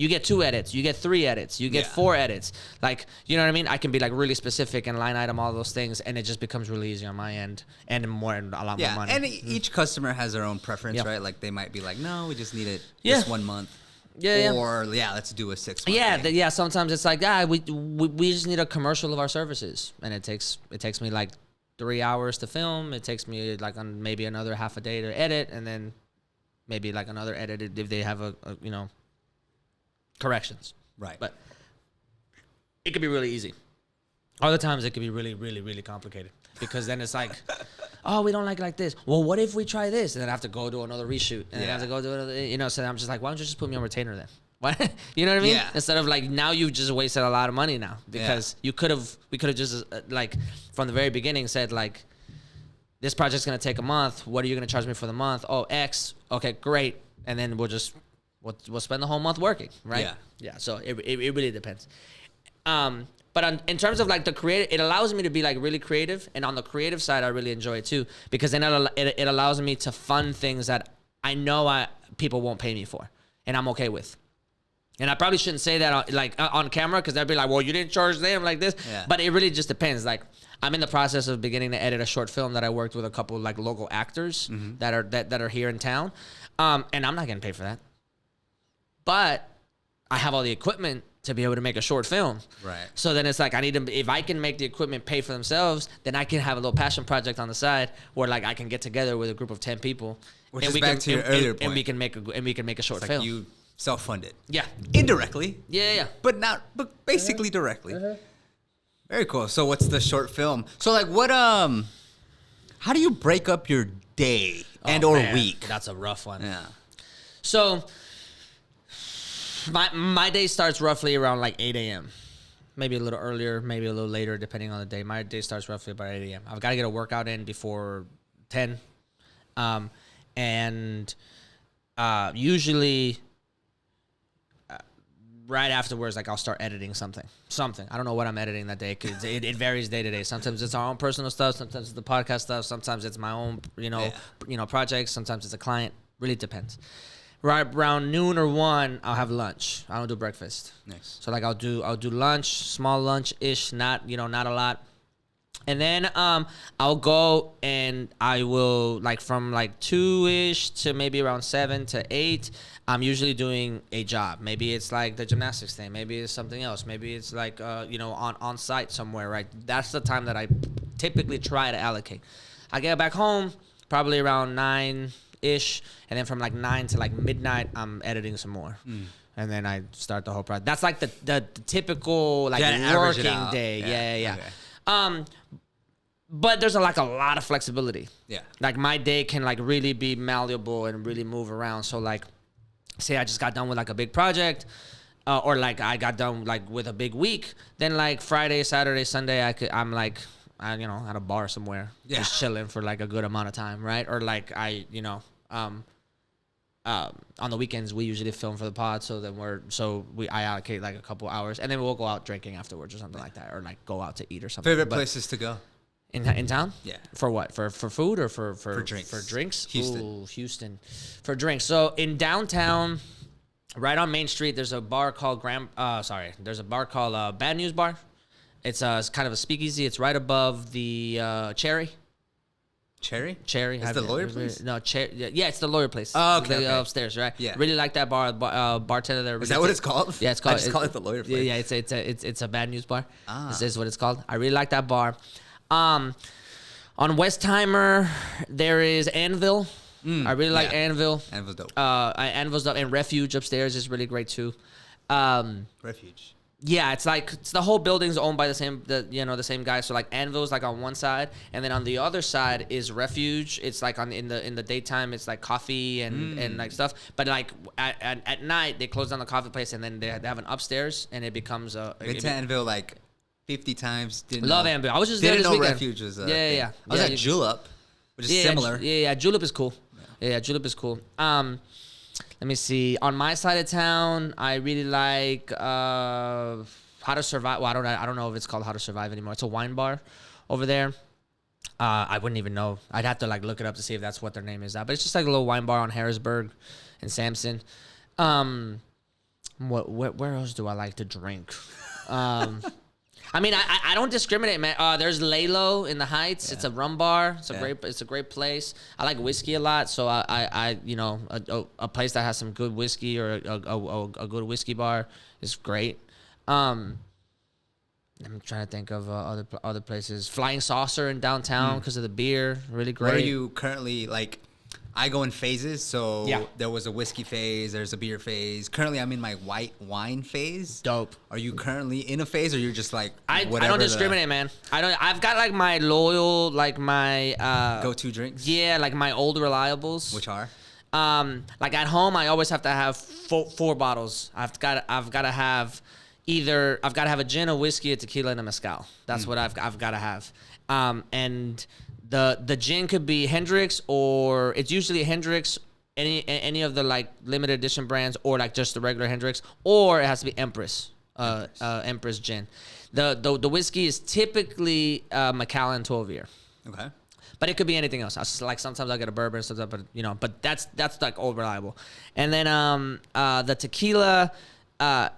You get 2 edits, you get 3 edits, you get 4 edits. Like, you know what I mean? I can be like really specific and line item all those things, and it just becomes really easy on my end and a lot more money. And each customer has their own preference, right? Like they might be like, no, we just need it this 1 month. Or let's do a 6 month. Yeah. Sometimes it's like, we just need a commercial of our services, and it takes me like 3 hours to film. It takes me like maybe another half a day to edit, and then maybe like another edit if they have a corrections. Right. But it could be really easy. Other times it could be really, really, really complicated because then it's like, oh, we don't like this. Well, what if we try this? And then I have to go do another reshoot. And then I have to go do another, so I'm just like, why don't you just put me on retainer then? What? You know what I mean? Yeah. Instead of like, now you've just wasted a lot of money now because we could have just like from the very beginning said like, this project's going to take a month. What are you going to charge me for the month? Oh, X. Okay, great. and then we'll spend the whole month working, right? Yeah. So it really depends. But in terms of like the creative, it allows me to be like really creative, and on the creative side, I really enjoy it too, because then it allows me to fund things that I know people won't pay me for, and I'm okay with. And I probably shouldn't say that on camera, because they'd be like, well, you didn't charge them like this. Yeah. But it really just depends. Like, I'm in the process of beginning to edit a short film that I worked with a couple like local actors that are here in town, and I'm not getting paid for that. But I have all the equipment to be able to make a short film. Right. So then it's like, I need to, if I can make the equipment pay for themselves, then I can have a little passion project on the side where like I can get together with a group of 10 people. Which is back to your earlier point. And we can make a short film. You self-funded. Yeah. Indirectly. Yeah. But basically directly. Very cool. So what's the short film? So like what how do you break up your day or week? That's a rough one. Yeah. So my day starts roughly around like 8 a.m. Maybe a little earlier, maybe a little later, depending on the day. My day starts roughly about 8 a.m. I've got to get a workout in before 10. And usually right afterwards, like I'll start editing something. I don't know what I'm editing that day, because it varies day to day. Sometimes it's our own personal stuff. Sometimes it's the podcast stuff. Sometimes it's my own, projects. Sometimes it's a client. Really depends. Right around noon or 1, I'll have lunch. I don't do breakfast. Nice. So like I'll do lunch, small lunch-ish, not a lot. And then I'll go and I will, like, from like 2-ish to maybe around 7 to 8, I'm usually doing a job. Maybe it's like the gymnastics thing. Maybe it's something else. Maybe it's like on site somewhere, right? That's the time that I typically try to allocate. I get back home probably around 9-ish, and then from like 9 to like midnight, I'm editing some more. And then I start the whole project. That's like the typical like working day. Yeah. Okay. But there's like a lot of flexibility. Yeah. Like my day can like really be malleable and really move around. So like, say I just got done with like a big project, or like I got done like with a big week. Then like Friday, Saturday, Sunday, I'm like, at a bar somewhere, just chilling for like a good amount of time, right? Or like I on the weekends we usually film for the pod, so then I allocate like a couple hours, and then we'll go out drinking afterwards or something like that, or like go out to eat or something. Favorite places to go in town? Yeah. For what? For food or for drinks? For drinks? Houston. Ooh, Houston. For drinks. So in downtown, right on Main Street, there's a bar called there's a bar called Bad News Bar. It's kind of a speakeasy. It's right above the Cherry. Cherry? Is the lawyer place? No, yeah, it's the lawyer place. Oh, okay. Upstairs, right? Yeah. Really like that bar. Bartender there. Is that what it's called? Yeah, it's called. I just call it the lawyer place. Yeah, it's a Bad News Bar. This is what it's called. I really like that bar. On Westheimer, there is Anvil. I really like Anvil. Anvil's dope. Anvil's dope, and Refuge upstairs is really great too. Refuge. Yeah, it's the whole building's owned by the same guy. So like Anvil's like on one side, and then on the other side is Refuge. It's like in the daytime, it's like coffee and like stuff. But like at night, they close down the coffee place, and then they have an upstairs, and it becomes Been to Anvil like 50 times. Love Anvil. I was just there this weekend. Refuge was yeah. I was at Julep, which is similar. Yeah, Julep is cool. Yeah, Julep is cool. Let me see. On my side of town, I really like How to Survive. Well, I don't know if it's called How to Survive anymore. It's a wine bar over there. I wouldn't even know. I'd have to like look it up to see if that's what their name is now. But it's just like a little wine bar on Harrisburg and Sampson. Where else do I like to drink? I mean, I don't discriminate, man. There's Lalo in the Heights. Yeah. It's a rum bar. It's a great place. I like whiskey a lot, so a place that has some good whiskey or a good whiskey bar is great. I'm trying to think of other places. Flying Saucer in downtown because of the beer, really great. Where are you currently like? I go in phases, so there was a whiskey phase, there's a beer phase. Currently, I'm in my white wine phase. Dope. Are you currently in a phase, or you're just like I don't discriminate, man. I've got like my loyal, like my go-to drinks. Yeah, like my old reliables. Which are? Like at home, I always have to have four bottles. I've got to have a gin, a whiskey, a tequila, and a mezcal. That's what I've got to have. And the gin could be Hendrix, or it's usually Hendrix any of the like limited edition brands, or like just the regular Hendrix, or it has to be Empress gin. The whiskey is typically Macallan 12 year. Okay. But it could be anything else. Like sometimes I get a bourbon, sometimes, but that's like old reliable. And then the tequila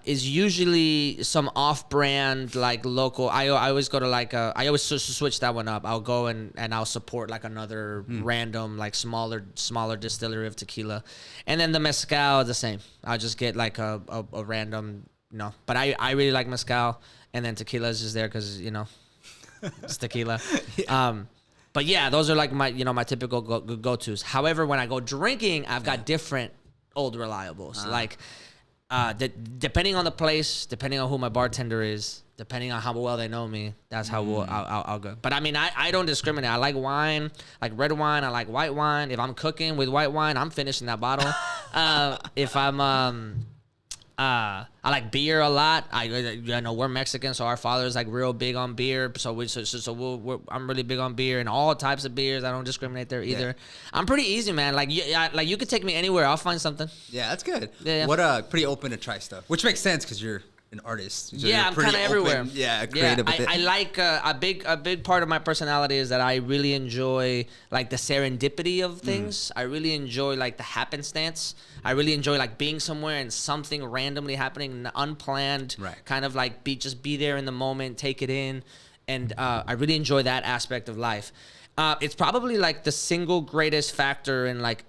is usually some off-brand, like local. I always go to like I always switch that one up. I'll go and I'll support like another random, like smaller distillery of tequila. And then the mezcal is the same. I'll just get like a random, but I really like mezcal, and then tequila is just there because it's tequila. Yeah. But yeah, those are like my my typical go-tos. However, when I go drinking, I've got different old reliables. Like depending on the place, depending on who my bartender is, depending on how well they know me, that's how I'll go. But I mean, I don't discriminate. I like wine, like red wine. I like white wine. If I'm cooking with white wine, I'm finishing that bottle. If I'm I like beer a lot. I know we're Mexican, so our father's like real big on beer. So I'm really big on beer and all types of beers. I don't discriminate there either. Yeah. I'm pretty easy, man. Like you could take me anywhere. I'll find something. Yeah, that's good. Yeah. What pretty open to try stuff, which makes sense because you're an artist. So yeah, I'm kind of everywhere. Yeah, creative. Yeah, I like a big part of my personality is that I really enjoy like the serendipity of things. I really enjoy like the happenstance. I really enjoy like being somewhere and something randomly happening, unplanned. Right. Kind of like be there in the moment, take it in, and I really enjoy that aspect of life. It's probably like the single greatest factor in like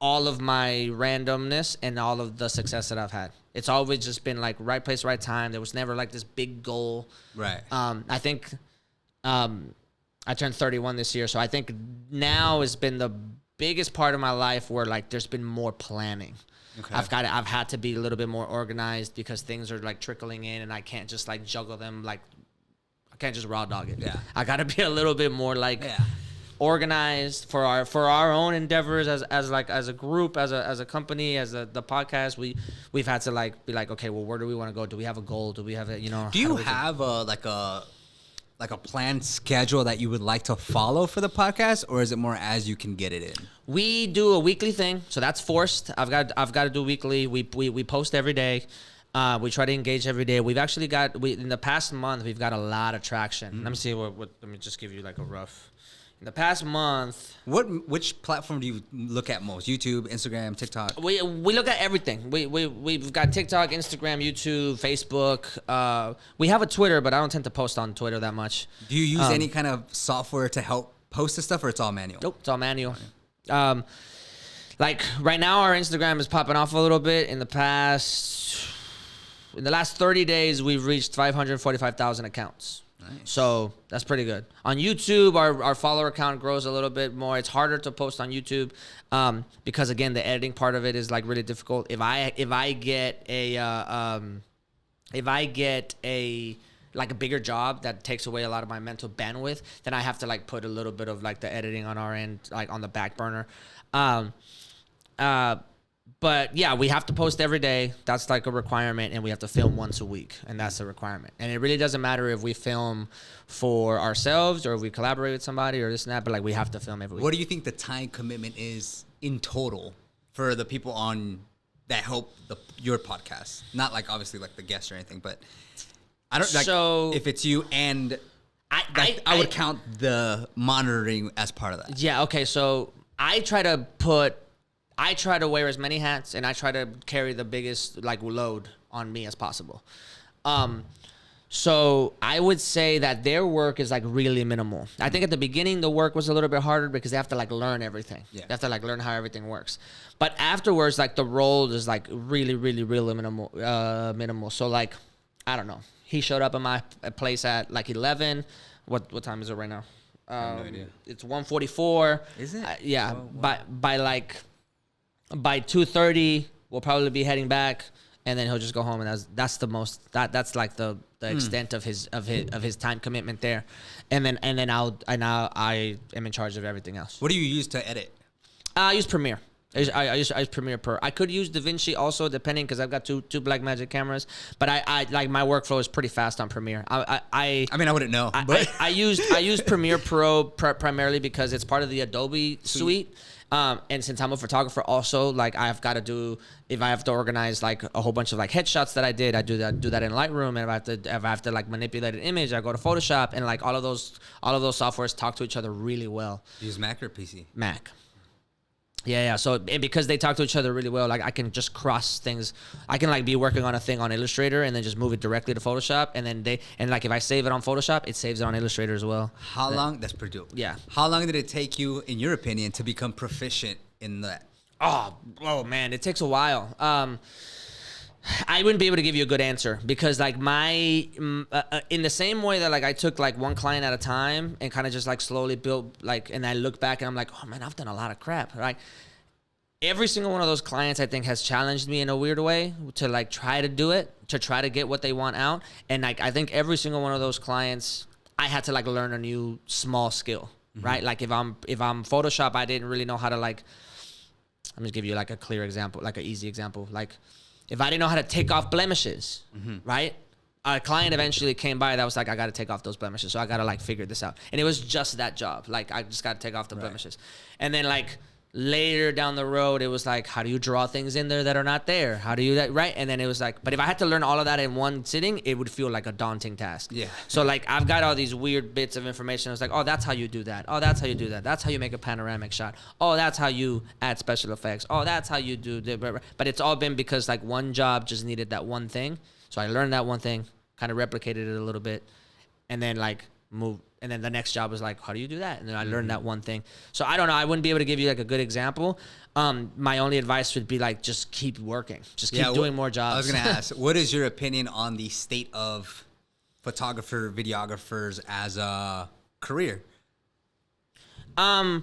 all of my randomness and all of the success that I've had. It's always just been like right place, right time. There was never like this big goal. Right. I think I turned 31 this year, so I think now has been the biggest part of my life where like there's been more planning. Okay. I've had to be a little bit more organized because things are like trickling in, and I can't just like juggle them. Like I can't just raw dog it. Yeah. I got to be a little bit more like organized for our own endeavors as a group, as a company, as the podcast. We've had to like be like, okay, well, where do we want to go? Do we have a goal? Do we have a Do you have a planned schedule that you would like to follow for the podcast, or is it more as you can get it in? We do a weekly thing, so that's forced. I've got to do weekly. We post every day. We try to engage every day. We've actually in the past month we've got a lot of traction. Let me see let me just give you like a rough. In the past month, which platform do you look at most? YouTube, Instagram, TikTok? We look at everything. We've got TikTok, Instagram, YouTube, Facebook. We have a Twitter, but I don't tend to post on Twitter that much. Do you use any kind of software to help post this stuff, or it's all manual? Nope, it's all manual. Like right now, our Instagram is popping off a little bit. In the last 30 days, we've reached 545,000 accounts. Nice. So that's pretty good. On YouTube, our follower count grows a little bit more. It's harder to post on YouTube because again, the editing part of it is like really difficult. If I get a like a bigger job that takes away a lot of my mental bandwidth, then I have to like put a little bit of like the editing on our end, like on the back burner. But yeah, we have to post every day. That's like a requirement, and we have to film once a week, and that's a requirement. And it really doesn't matter if we film for ourselves or if we collaborate with somebody or this and that, but like we have to film every week. What do you think the time commitment is in total for the people on that help your podcast? Not like obviously like the guests or anything, but I don't like if it's you and I would count the monitoring as part of that. Yeah. Okay. So I try to wear as many hats, and I try to carry the biggest like load on me as possible. So I would say that their work is like really minimal. I think at the beginning the work was a little bit harder because they have to like learn everything. Yeah. They have to like learn how everything works. But afterwards, like the role is like really minimal. So like I don't know. He showed up at my place at like 11. What time is it right now? I have no idea. It's 1:44. Is it? Yeah. Oh, wow. By 2:30, we'll probably be heading back, and then he'll just go home, and that's like the extent of his time commitment there, and then I am in charge of everything else. What do you use to edit? I use Premiere. I use Premiere Pro. I could use DaVinci also, depending, because I've got two Blackmagic cameras. But I like my workflow is pretty fast on Premiere. I mean, I wouldn't know. But I use Premiere Pro primarily because it's part of the Adobe suite. And since I'm a photographer also, like I've got to do, if I have to organize like a whole bunch of like headshots that I did, I do that in Lightroom. And if I have to like manipulate an image, I go to Photoshop, and like all of those softwares talk to each other really well. Use Mac or PC? Mac. Yeah. So and because they talk to each other really well, like I can just cross things. I can like be working on a thing on Illustrator and then just move it directly to Photoshop, and then like if I save it on Photoshop, it saves it on Illustrator as well. How long? That's pretty dope. Yeah. How long did it take you, in your opinion, to become proficient in that? Oh man, it takes a while. I wouldn't be able to give you a good answer because like in the same way that like I took like one client at a time and kind of just like slowly built like, and I look back and I'm like, oh man, I've done a lot of crap, right? Every single one of those clients I think has challenged me in a weird way to like try to do it, to try to get what they want out. And like, I think every single one of those clients, I had to like learn a new small skill, right? Like if I'm Photoshop, I didn't really know how to like, let me give you like a clear example, like an easy example. Like if I didn't know how to take off blemishes, right? A client eventually came by that was like, I got to take off those blemishes. So I got to like figure this out. And it was just that job. Like I just got to take off the blemishes. And then like later down the road, it was like, how do you draw things in there that are not there? How do you that, right? And then it was like, but if I had to learn all of that in one sitting, it would feel like a daunting task. Yeah. So like I've got all these weird bits of information. I was like, oh, that's how you do that. Oh, that's how you do that. That's how you make a panoramic shot. Oh, that's how you add special effects. Oh, that's how you do the, but it's all been because like one job just needed that one thing. So I learned that one thing, kind of replicated it a little bit, and then like moved. And then the next job was like, how do you do that? And then I learned that one thing. So I don't know. I wouldn't be able to give you like a good example. My only advice would be like, just keep working. Just keep doing more jobs. I was going to ask, what is your opinion on the state of videographers as a career? For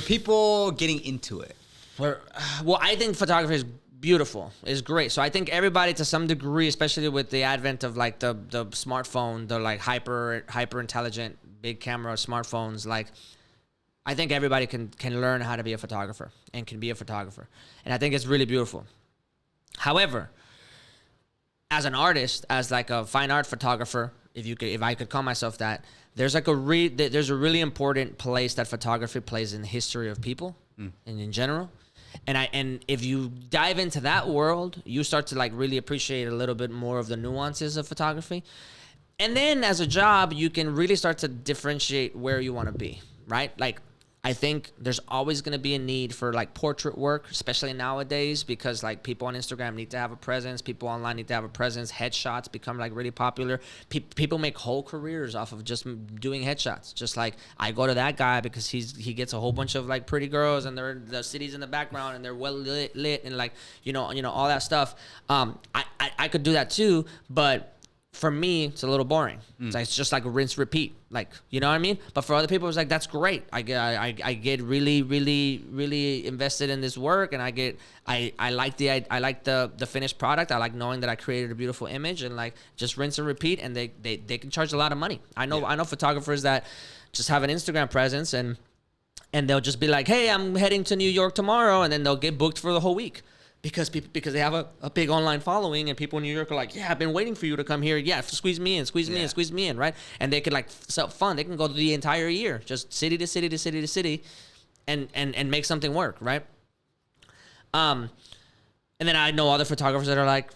people getting into it. Well, I think photography is beautiful, is great. So I think everybody to some degree, especially with the advent of like the smartphone, the like hyper intelligent big camera smartphones, like I think everybody can learn how to be a photographer and can be a photographer. And I think it's really beautiful. However, as an artist, as like a fine art photographer, if I could call myself that, there's like there's a really important place that photography plays in the history of people and in general. And if you dive into that world, you start to like really appreciate a little bit more of the nuances of photography. And then as a job, you can really start to differentiate where you want to be, right? Like I think there's always going to be a need for like portrait work, especially nowadays, because like people on Instagram need to have a presence. People online need to have a presence. Headshots become like really popular. People make whole careers off of just doing headshots. Just like I go to that guy because he gets a whole bunch of like pretty girls and the city's in the background and they're well lit and like, you know, all that stuff. I could do that too, but for me, it's a little boring. It's just like a rinse, repeat. Like, you know what I mean? But for other people, it's like, that's great. I get really, really, really invested in this work, and I like the finished product. I like knowing that I created a beautiful image, and like just rinse and repeat. And they can charge a lot of money. I know photographers that just have an Instagram presence and they'll just be like, hey, I'm heading to New York tomorrow, and then they'll get booked for the whole week. Because they have a big online following, and people in New York are like, yeah, I've been waiting for you to come here. Yeah, squeeze me in, right? And they could like self-fund. They can go the entire year, just city to city to city to city, and make something work, right? And then I know other photographers that are like,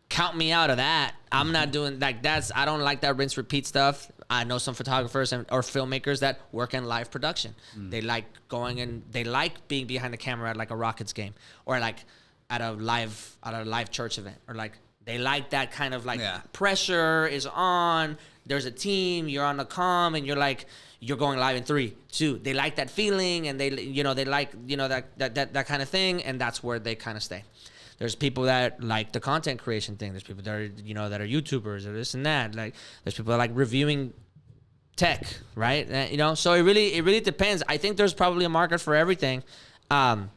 count me out of that. I'm not doing like I don't like that rinse repeat stuff. I know some photographers or filmmakers that work in live production. They like they like being behind the camera at like a Rockets game or like at a live church event, or like they like that kind of like pressure is on. There's a team, you're on the comm, and you're going live in 3, 2. They like that feeling, and they like that kind of thing, and that's where they kind of stay. There's people that like the content creation thing. There's people that are, that are YouTubers or this and that. Like there's people that like reviewing tech, right? So it really depends. I think there's probably a market for everything. And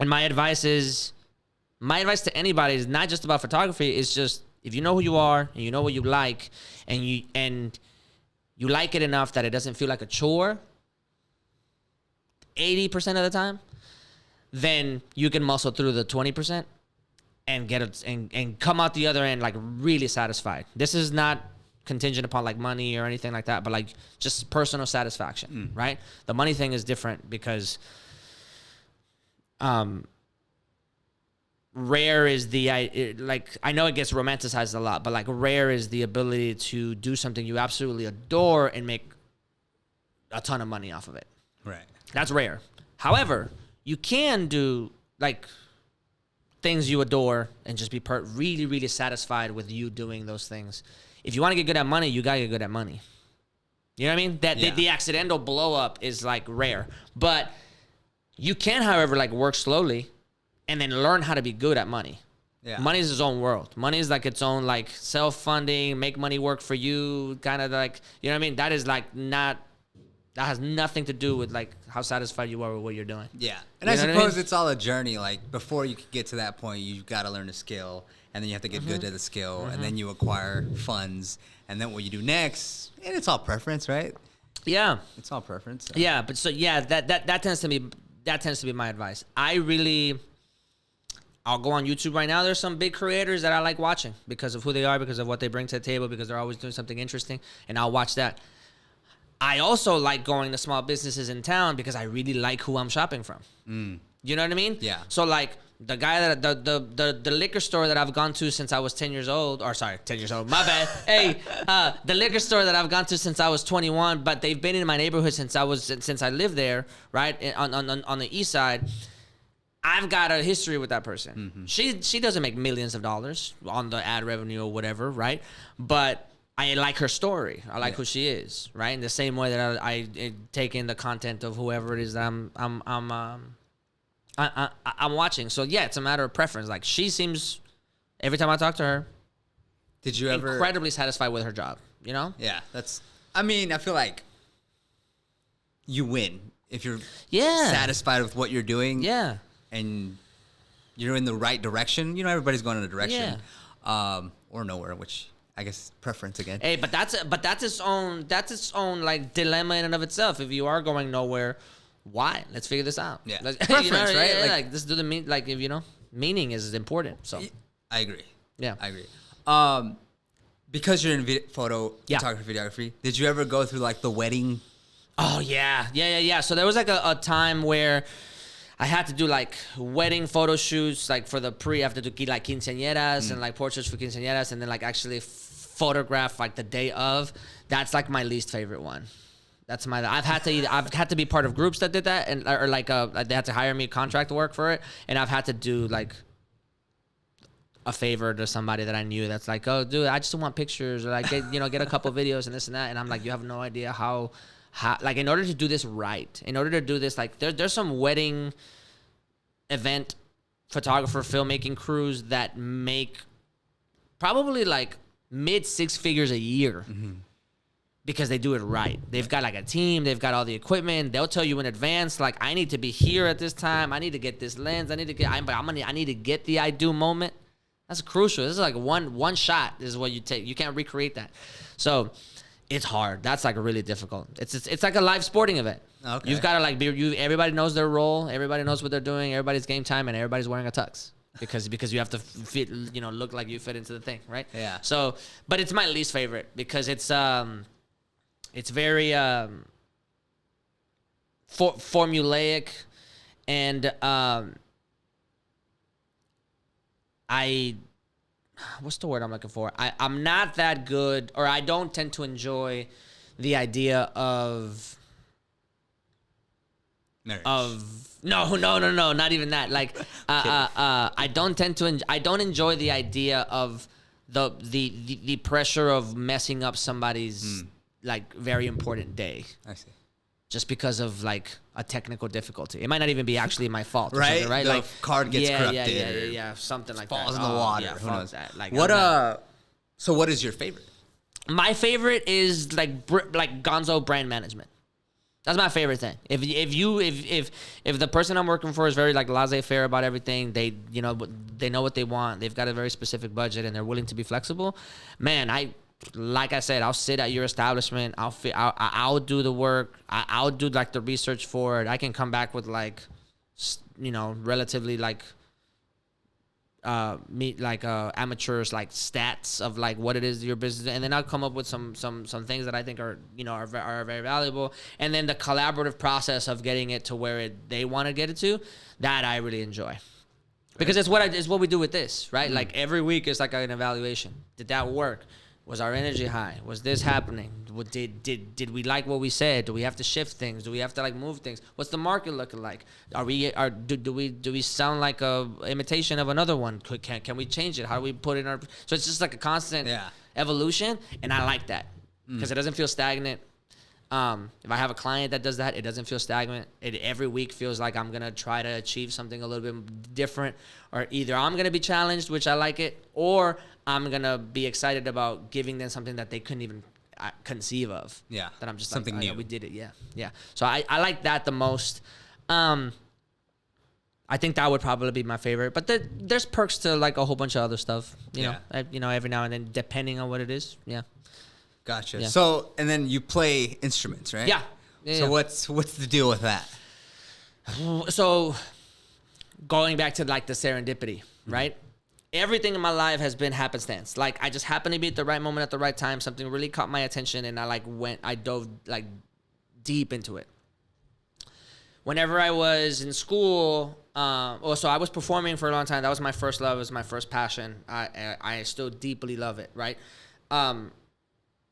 my advice to anybody is not just about photography. It's just, if you know who you are and you know what you like, and you like it enough that it doesn't feel like a chore 80% of the time, then you can muscle through the 20%. And get it and come out the other end like really satisfied. This is not contingent upon like money or anything like that, but like just personal satisfaction, right? The money thing is different because rare is like, I know it gets romanticized a lot, but like rare is the ability to do something you absolutely adore and make a ton of money off of it. Right. That's rare. However, you can do like things you adore and just be really, really satisfied with you doing those things. If you want to get good at money, you gotta get good at money. You know what I mean? That the accidental blow up is like rare, but you can, however, like work slowly and then learn how to be good at money. Yeah. Money is its own world. Money is like its own like self-funding, make money work for you, kind of like, you know what I mean? That is like that has nothing to do with like how satisfied you are with what you're doing. Yeah. And I suppose it's all a journey. Like before you could get to that point, you've got to learn a skill, and then you have to get good at the skill, and then you acquire funds, and then what you do next, and it's all preference, right? Yeah. It's all preference. So. Yeah, but so yeah, that tends to be my advice. I'll go on YouTube right now. There's some big creators that I like watching because of who they are, because of what they bring to the table, because they're always doing something interesting, and I'll watch that. I also like going to small businesses in town because I really like who I'm shopping from. You know what I mean? Yeah. So like the guy that the liquor store that I've gone to since I was 10 years old, or sorry, 10 years old, my bad. Hey, the liquor store that I've gone to since I was 21, but they've been in my neighborhood since I lived there, right? On the east side. I've got a history with that person. She doesn't make millions of dollars on the ad revenue or whatever, right? But I like her story. I like who she is, right? In the same way that I take in the content of whoever it is that I'm watching. So yeah, it's a matter of preference. Like she seems, every time I talk to her, did you ever incredibly satisfied with her job? You know? Yeah, I mean, I feel like you win if you're satisfied with what you're doing. Yeah. And you're in the right direction. You know, everybody's going in a direction, or nowhere, which I guess preference again. Hey, but that's its own like dilemma in and of itself. If you are going nowhere, why? Let's figure this out. Yeah, preference, right? Yeah, like this do the mean, like if you know, meaning is important. So I agree. Yeah, I agree. Because you're in photography, videography. Did you ever go through like the wedding? Oh yeah. So there was like a time where I had to do like wedding photo shoots, like for the after to like quinceañeras and like portraits for quinceañeras, and then like actually photograph like the day of. That's like my least favorite one. That's I've had to be part of groups that did that, and or like they had to hire me contract work for it, and I've had to do like a favor to somebody that I knew that's like, oh dude, I just want pictures, or like get a couple videos and this and that, and I'm like, you have no idea how like in order to do this right, in order to do this, like there's some wedding event photographer filmmaking crews that make probably like mid 6 figures a year because they do it right. They've got like a team, they've got all the equipment. They'll tell you in advance, like, I need to be here at this time. I need to get this lens. I need to get the I do moment. That's crucial. This is like one shot is what you take. You can't recreate that. So it's hard. That's like really difficult. It's like a live sporting event. Okay. You've got to like everybody knows their role. Everybody knows what they're doing. Everybody's game time, and everybody's wearing a tux because you have to fit, look like you fit into the thing, right? Yeah. So, but it's my least favorite because it's very formulaic, and what's the word I'm looking for? I'm not that good, or I don't tend to enjoy the idea of marriage. No, not even that. Like, I don't enjoy the idea of the pressure of messing up somebody's like very important day. I see. Just because of like a technical difficulty. It might not even be actually my fault. Right? Right? The like card gets corrupted. Yeah. Something like falls that. in the water. Yeah, Who knows? That. Like, so what is your favorite? My favorite is like Gonzo brand management. That's my favorite thing. If the person I'm working for is very like laissez-faire about everything, they know what they want. They've got a very specific budget and they're willing to be flexible. Man, like I said, I'll sit at your establishment. I'll do the work. I'll do like the research for it. I can come back with like, relatively like meet like amateurs like stats of like what it is your business, and then I'll come up with some things that I think are are very valuable, and then the collaborative process of getting it to where they want to get it to, that I really enjoy. Because it's what we do with this, right? Like every week is like an evaluation. Did that work? Was our energy high? Was this happening? Did we like what we said? Do we have to shift things? Do we have to like move things? What's the market looking like? Do we sound like a imitation of another one? Can we change it? How do we put it in our? So it's just like a constant evolution, and I like that because it doesn't feel stagnant. If I have a client that does that, it doesn't feel stagnant. It every week feels like I'm gonna try to achieve something a little bit different, or either I'm gonna be challenged, which I like it, or I'm gonna be excited about giving them something that they couldn't even conceive of. Yeah, that I'm just something like, new. We did it. Yeah. So I like that the most. I think that would probably be my favorite, but there's perks to like a whole bunch of other stuff. You know, every now and then, depending on what it is. Yeah. Gotcha. Yeah. So, and then you play instruments, right? Yeah. So what's the deal with that? So, going back to like the serendipity, right? Everything in my life has been happenstance. Like I just happened to be at the right moment at the right time. Something really caught my attention, and I dove like deep into it. Whenever I was in school, so I was performing for a long time. That was my first love. It was my first passion. I still deeply love it, right?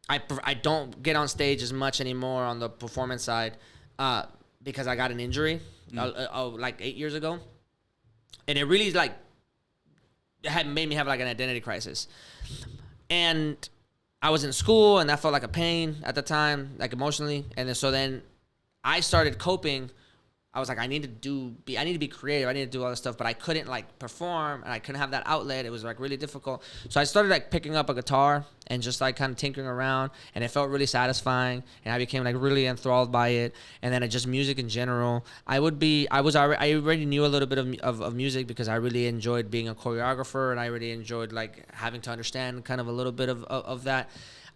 I don't get on stage as much anymore on the performance side because I got an injury like 8 years ago, and it really like had made me have like an identity crisis. And I was in school, and that felt like a pain at the time, like emotionally. And then I started coping. I was like, I need to be creative. I need to do all this stuff, but I couldn't like perform, and I couldn't have that outlet. It was like really difficult. So I started like picking up a guitar and just like kind of tinkering around, and it felt really satisfying. And I became like really enthralled by it. And then just music in general. I already knew a little bit of music because I really enjoyed being a choreographer, and I really enjoyed like having to understand kind of a little bit of that.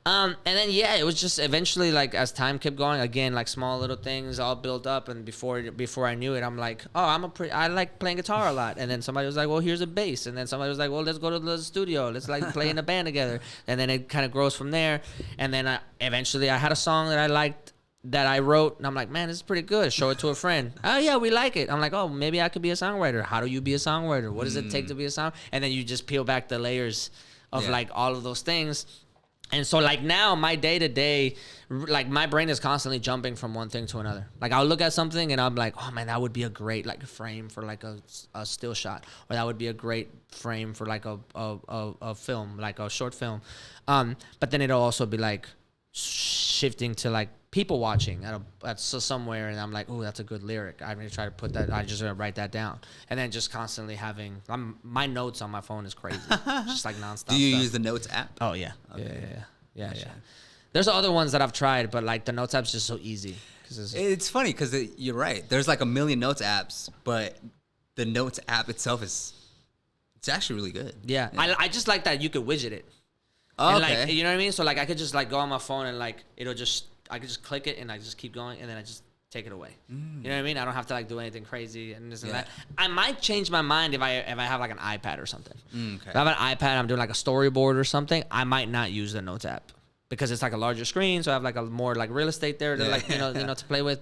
And then it was just eventually like as time kept going, again like small little things all built up, and before I knew it, I'm like, oh, I like playing guitar a lot. And then somebody was like, well, here's a bass. And then somebody was like, well, let's go to the studio, let's like play in a band together. And then it kind of grows from there. And then eventually I had a song that I liked that I wrote, and I'm like, man, this is pretty good. Show it to a friend. Oh yeah, we like it. I'm like, oh, maybe I could be a songwriter. How do you be a songwriter? What does it take to be a song? And then you just peel back the layers of like all of those things. And so like now my day-to-day, like my brain is constantly jumping from one thing to another. Like I'll look at something and I'm like, oh man, that would be a great like frame for like a still shot, or that would be a great frame for like a film, like a short film. But then it'll also be like shifting to like people watching at somewhere, and I'm like, oh, that's a good lyric. I'm gonna try to put that. I just gonna write that down, and then just constantly having my notes on my phone is crazy, just like nonstop. Do you stuff. use the Notes app? Oh yeah, Okay. yeah. There's other ones that I've tried, but like the Notes app's just so easy. It's funny because you're right. There's like a million Notes apps, but the Notes app itself it's actually really good. Yeah. I just like that you could widget it. Oh, and okay. like, you know what I mean? So like I could just like go on my phone and like I could just click it and I just keep going, and then I just take it away. You know what I mean? I don't have to like do anything crazy and this and that. I might change my mind if I have like an iPad or something. Okay. If I have an iPad, I'm doing like a storyboard or something, I might not use the Notes app because it's like a larger screen, so I have like a more like real estate there to like you know to play with.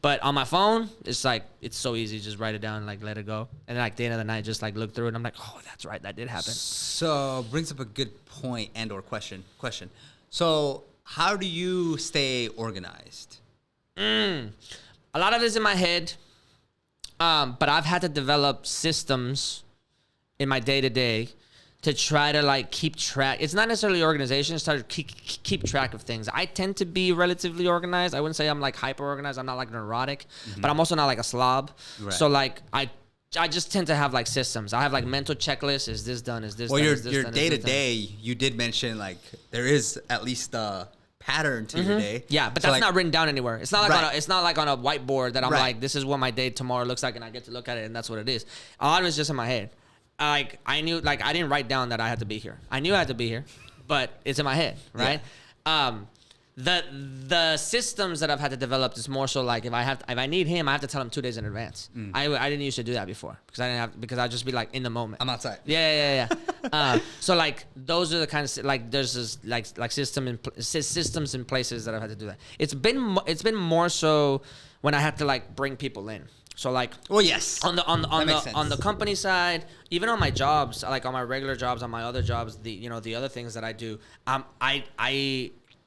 But on my phone, it's like it's so easy. Just write it down, like let it go, and then like the end of the night, just like look through it. And I'm like, oh, that's right, that did happen. So brings up a good point and or question. So how do you stay organized? A lot of it's in my head, but I've had to develop systems in my day-to-day to try to like keep track. It's not necessarily organization, it's try to keep track of things. I tend to be relatively organized. I wouldn't say I'm like hyper-organized. I'm not like neurotic, but I'm also not like a slob. Right. So like I just tend to have like systems. I have like mental checklists. Is this done? Is this done? Well, your day-to-day, you did mention like there is at least a pattern to your day. Yeah, but so that's like, not written down anywhere. It's not like it's not like on a whiteboard that I'm Right. like, this is what my day tomorrow looks like, and I get to look at it, and that's what it is. A lot of it's just in my head. Like I knew, like I didn't write down that I had to be here. I knew I had to be here, but it's in my head, right? The systems that I've had to develop is more so like if I need him, I have to tell him 2 days in advance. I didn't used to do that before because I'd just be like in the moment. I'm outside. Yeah. So like those are the kind of like there's this like systems in places that I've had to do that. It's been more so when I had to like bring people in. So like, well, yes, on the company side, even on my jobs, like on my regular jobs, on my other jobs, the other things that I do,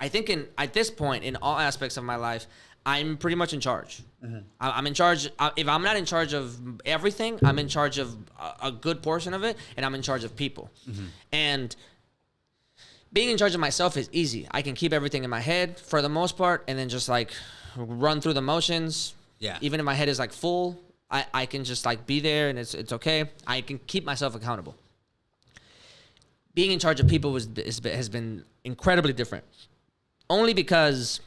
I think at this point in all aspects of my life, I'm pretty much in charge. Mm-hmm. I'm in charge. If I'm not in charge of everything, I'm in charge of a good portion of it, and I'm in charge of people. Mm-hmm. And being in charge of myself is easy. I can keep everything in my head for the most part, and then just like run through the motions. Yeah. Even if my head is like full, I can just like be there and it's okay. I can keep myself accountable. Being in charge of people has been incredibly different. Only because,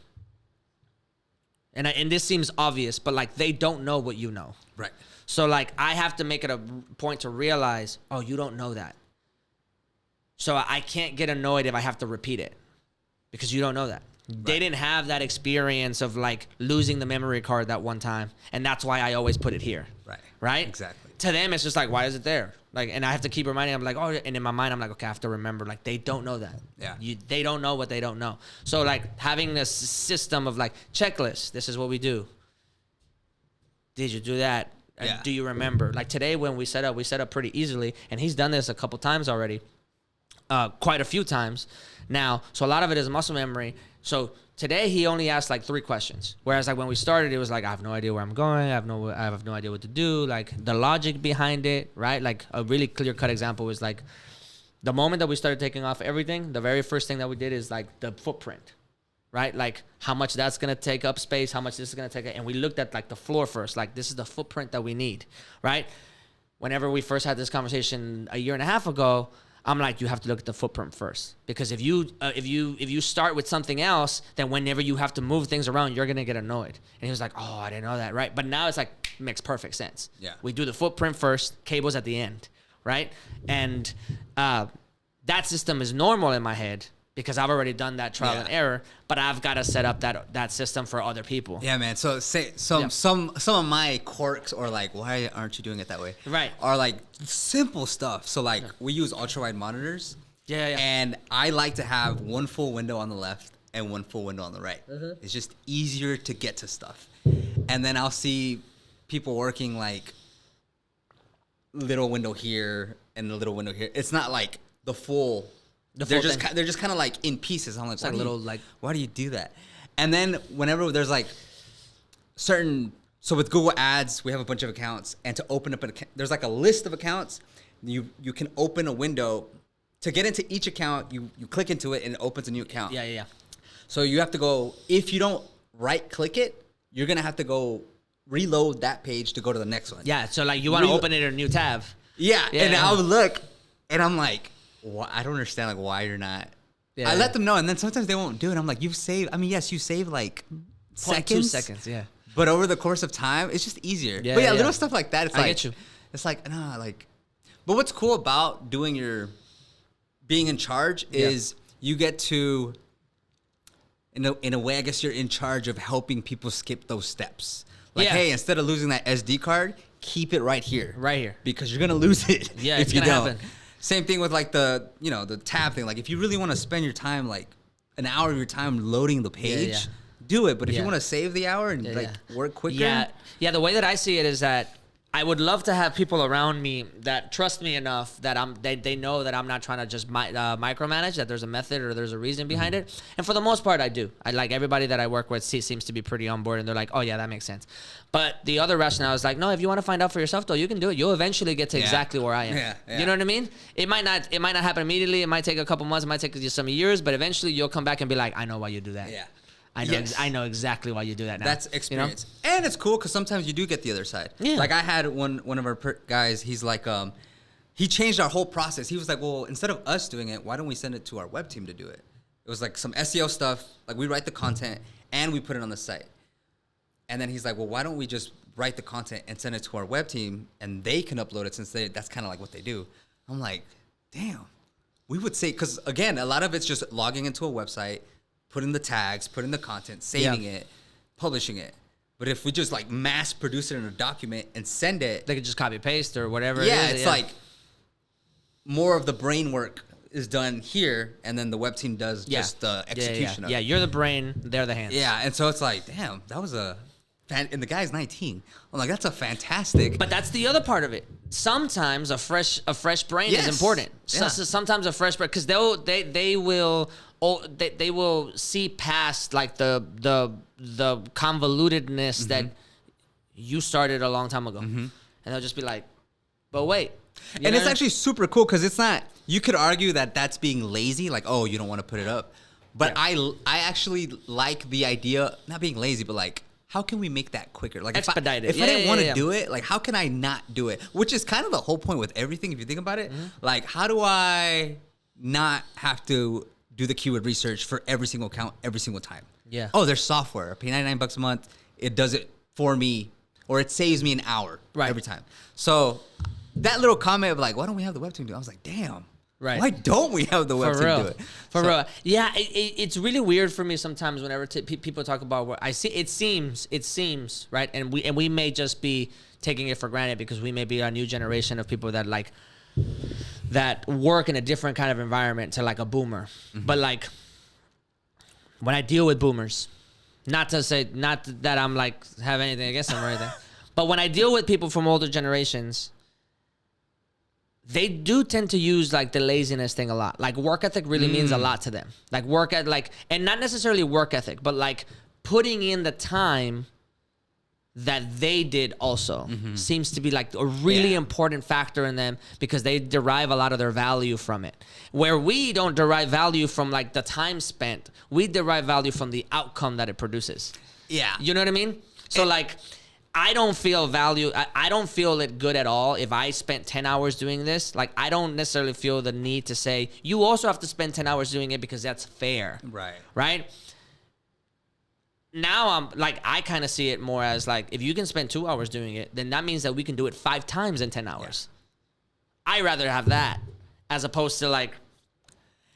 and this seems obvious, but like they don't know what you know. Right. So like I have to make it a point to realize, oh, you don't know that. So I can't get annoyed if I have to repeat it because you don't know that. Right. They didn't have that experience of like losing the memory card that one time, and that's why I always put it here. Right? Exactly. To them, it's just like, why is it there? Like, and I have to keep reminding them, like, oh, and in my mind, I'm like, okay, I have to remember. Like, they don't know that. Yeah. They don't know what they don't know. So like having this system of like checklist. This is what we do. Did you do that? Yeah. Do you remember? Like today when we set up pretty easily, and he's done this a couple times already, quite a few times now. So a lot of it is muscle memory. So today he only asked like 3 questions, whereas like when we started, it was like I have no idea where I'm going. I have no idea what to do. Like the logic behind it, right? Like a really clear cut example was like the moment that we started taking off everything. The very first thing that we did is like the footprint, right? Like how much that's gonna take up space, how much this is gonna take, and we looked at like the floor first. Like this is the footprint that we need, right? Whenever we first had this conversation a year and a half ago, I'm like, you have to look at the footprint first, because if you start with something else, then whenever you have to move things around, you're gonna get annoyed. And he was like, oh, I didn't know that, right? But now it's like makes perfect sense. Yeah, we do the footprint first, cables at the end, right? And that system is normal in my head because I've already done that trial and error. But I've got to set up that system for other people. Yeah, man. So some of my quirks, or like, why aren't you doing it that way? Right. Are like simple stuff. So like we use ultra wide monitors. Yeah. And I like to have one full window on the left and one full window on the right. Mm-hmm. It's just easier to get to stuff. And then I'll see people working like little window here and a little window here. It's not like the full. They're just kind of like in pieces. I'm like, why do you do that? And then whenever there's like so with Google Ads, we have a bunch of accounts, and to open up there's like a list of accounts. You can open a window to get into each account. You click into it and it opens a new account. Yeah. So you have to go. If you don't right click it, you're gonna have to go reload that page to go to the next one. Yeah. So like you want to open it in a new tab. Yeah. And I'll look, and I'm like, I don't understand like why you're not. Yeah. I let them know, and then sometimes they won't do it. I'm like, you've saved. I mean, yes, you save like 2 seconds. Yeah. But over the course of time, it's just easier. Yeah, but little stuff like that. It's like, I get you. It's like like. But what's cool about being in charge is you get to, in a way, I guess you're in charge of helping people skip those steps. Like, hey, instead of losing that SD card, keep it right here. Right here. Because you're gonna lose it. Yeah, if you don't. Happen. Same thing with like the tab thing. Like if you really want to spend your time, like an hour of your time loading the page, do it. But if you want to save the hour and work quicker. Yeah. The way that I see it is that I would love to have people around me that trust me enough that they know that I'm not trying to just micromanage, that there's a method or there's a reason behind it. And for the most part, I do. I like everybody that I work with seems to be pretty on board, and they're like, oh yeah, that makes sense. But the other rationale is like, no, if you want to find out for yourself though, you can do it. You'll eventually get to exactly where I am. Yeah. You know what I mean? It might not happen immediately. It might take a couple months. It might take you some years, but eventually you'll come back and be like, I know why you do that. Yeah. I know exactly why you do that now. That's experience. You know? And it's cool because sometimes you do get the other side. Yeah. Like I had one of our guys, he's like, he changed our whole process. He was like, well, instead of us doing it, why don't we send it to our web team to do it? It was like some SEO stuff. Like we write the content and we put it on the site. And then he's like, well, why don't we just write the content and send it to our web team and they can upload it, since that's kind of like what they do. I'm like, damn, we would say, because again, a lot of it's just logging into a website, putting the tags, putting the content, saving it, publishing it. But if we just like mass produce it in a document and send it, they could just copy paste or whatever. Yeah, it's like more of the brain work is done here, and then the web team does just the execution of it. Yeah, you're the brain, they're the hands. Yeah, and so it's like, damn, that was and the guy's 19. I'm like, that's a fantastic. But that's the other part of it. Sometimes a fresh brain is important. Yeah. So sometimes a fresh brain, because they will see past like the convolutedness that you started a long time ago, and they'll just be like, but wait. And it's actually super cool because it's not. You could argue that that's being lazy, like, oh, you don't want to put it up. But I actually like the idea, not being lazy, but like, how can we make that quicker? Like, expedite it. If I didn't want to do it, like, how can I not do it? Which is kind of the whole point with everything, if you think about it. Like, how do I not have to do the keyword research for every single account every single time? Yeah. Oh, there's software. I pay $99 a month. It does it for me, or it saves me an hour every time. So that little comment of like, why don't we have the web team do it? I was like, damn. Right. Why don't we have the web team do it? For real. Yeah, it's really weird for me sometimes whenever people talk about what I see. It seems right, and we may just be taking it for granted because we may be a new generation of people that like that work in a different kind of environment to like a boomer. But like when I deal with boomers, not that I'm like have anything against them or anything, but when I deal with people from older generations, they do tend to use like the laziness thing a lot. Like work ethic really means a lot to them. Like and not necessarily work ethic, but like putting in the time that they did also seems to be like a really important factor in them because they derive a lot of their value from it. Where we don't derive value from like the time spent, we derive value from the outcome that it produces. Yeah. You know what I mean? So like, I don't feel value. I don't feel it good at all if I spent 10 hours doing this. Like, I don't necessarily feel the need to say, you also have to spend 10 hours doing it because that's fair. Right. Right? Now I'm like, I kind of see it more as like, if you can spend 2 hours doing it, then that means that we can do it 5 times in 10 hours. Yeah. I'd rather have that as opposed to like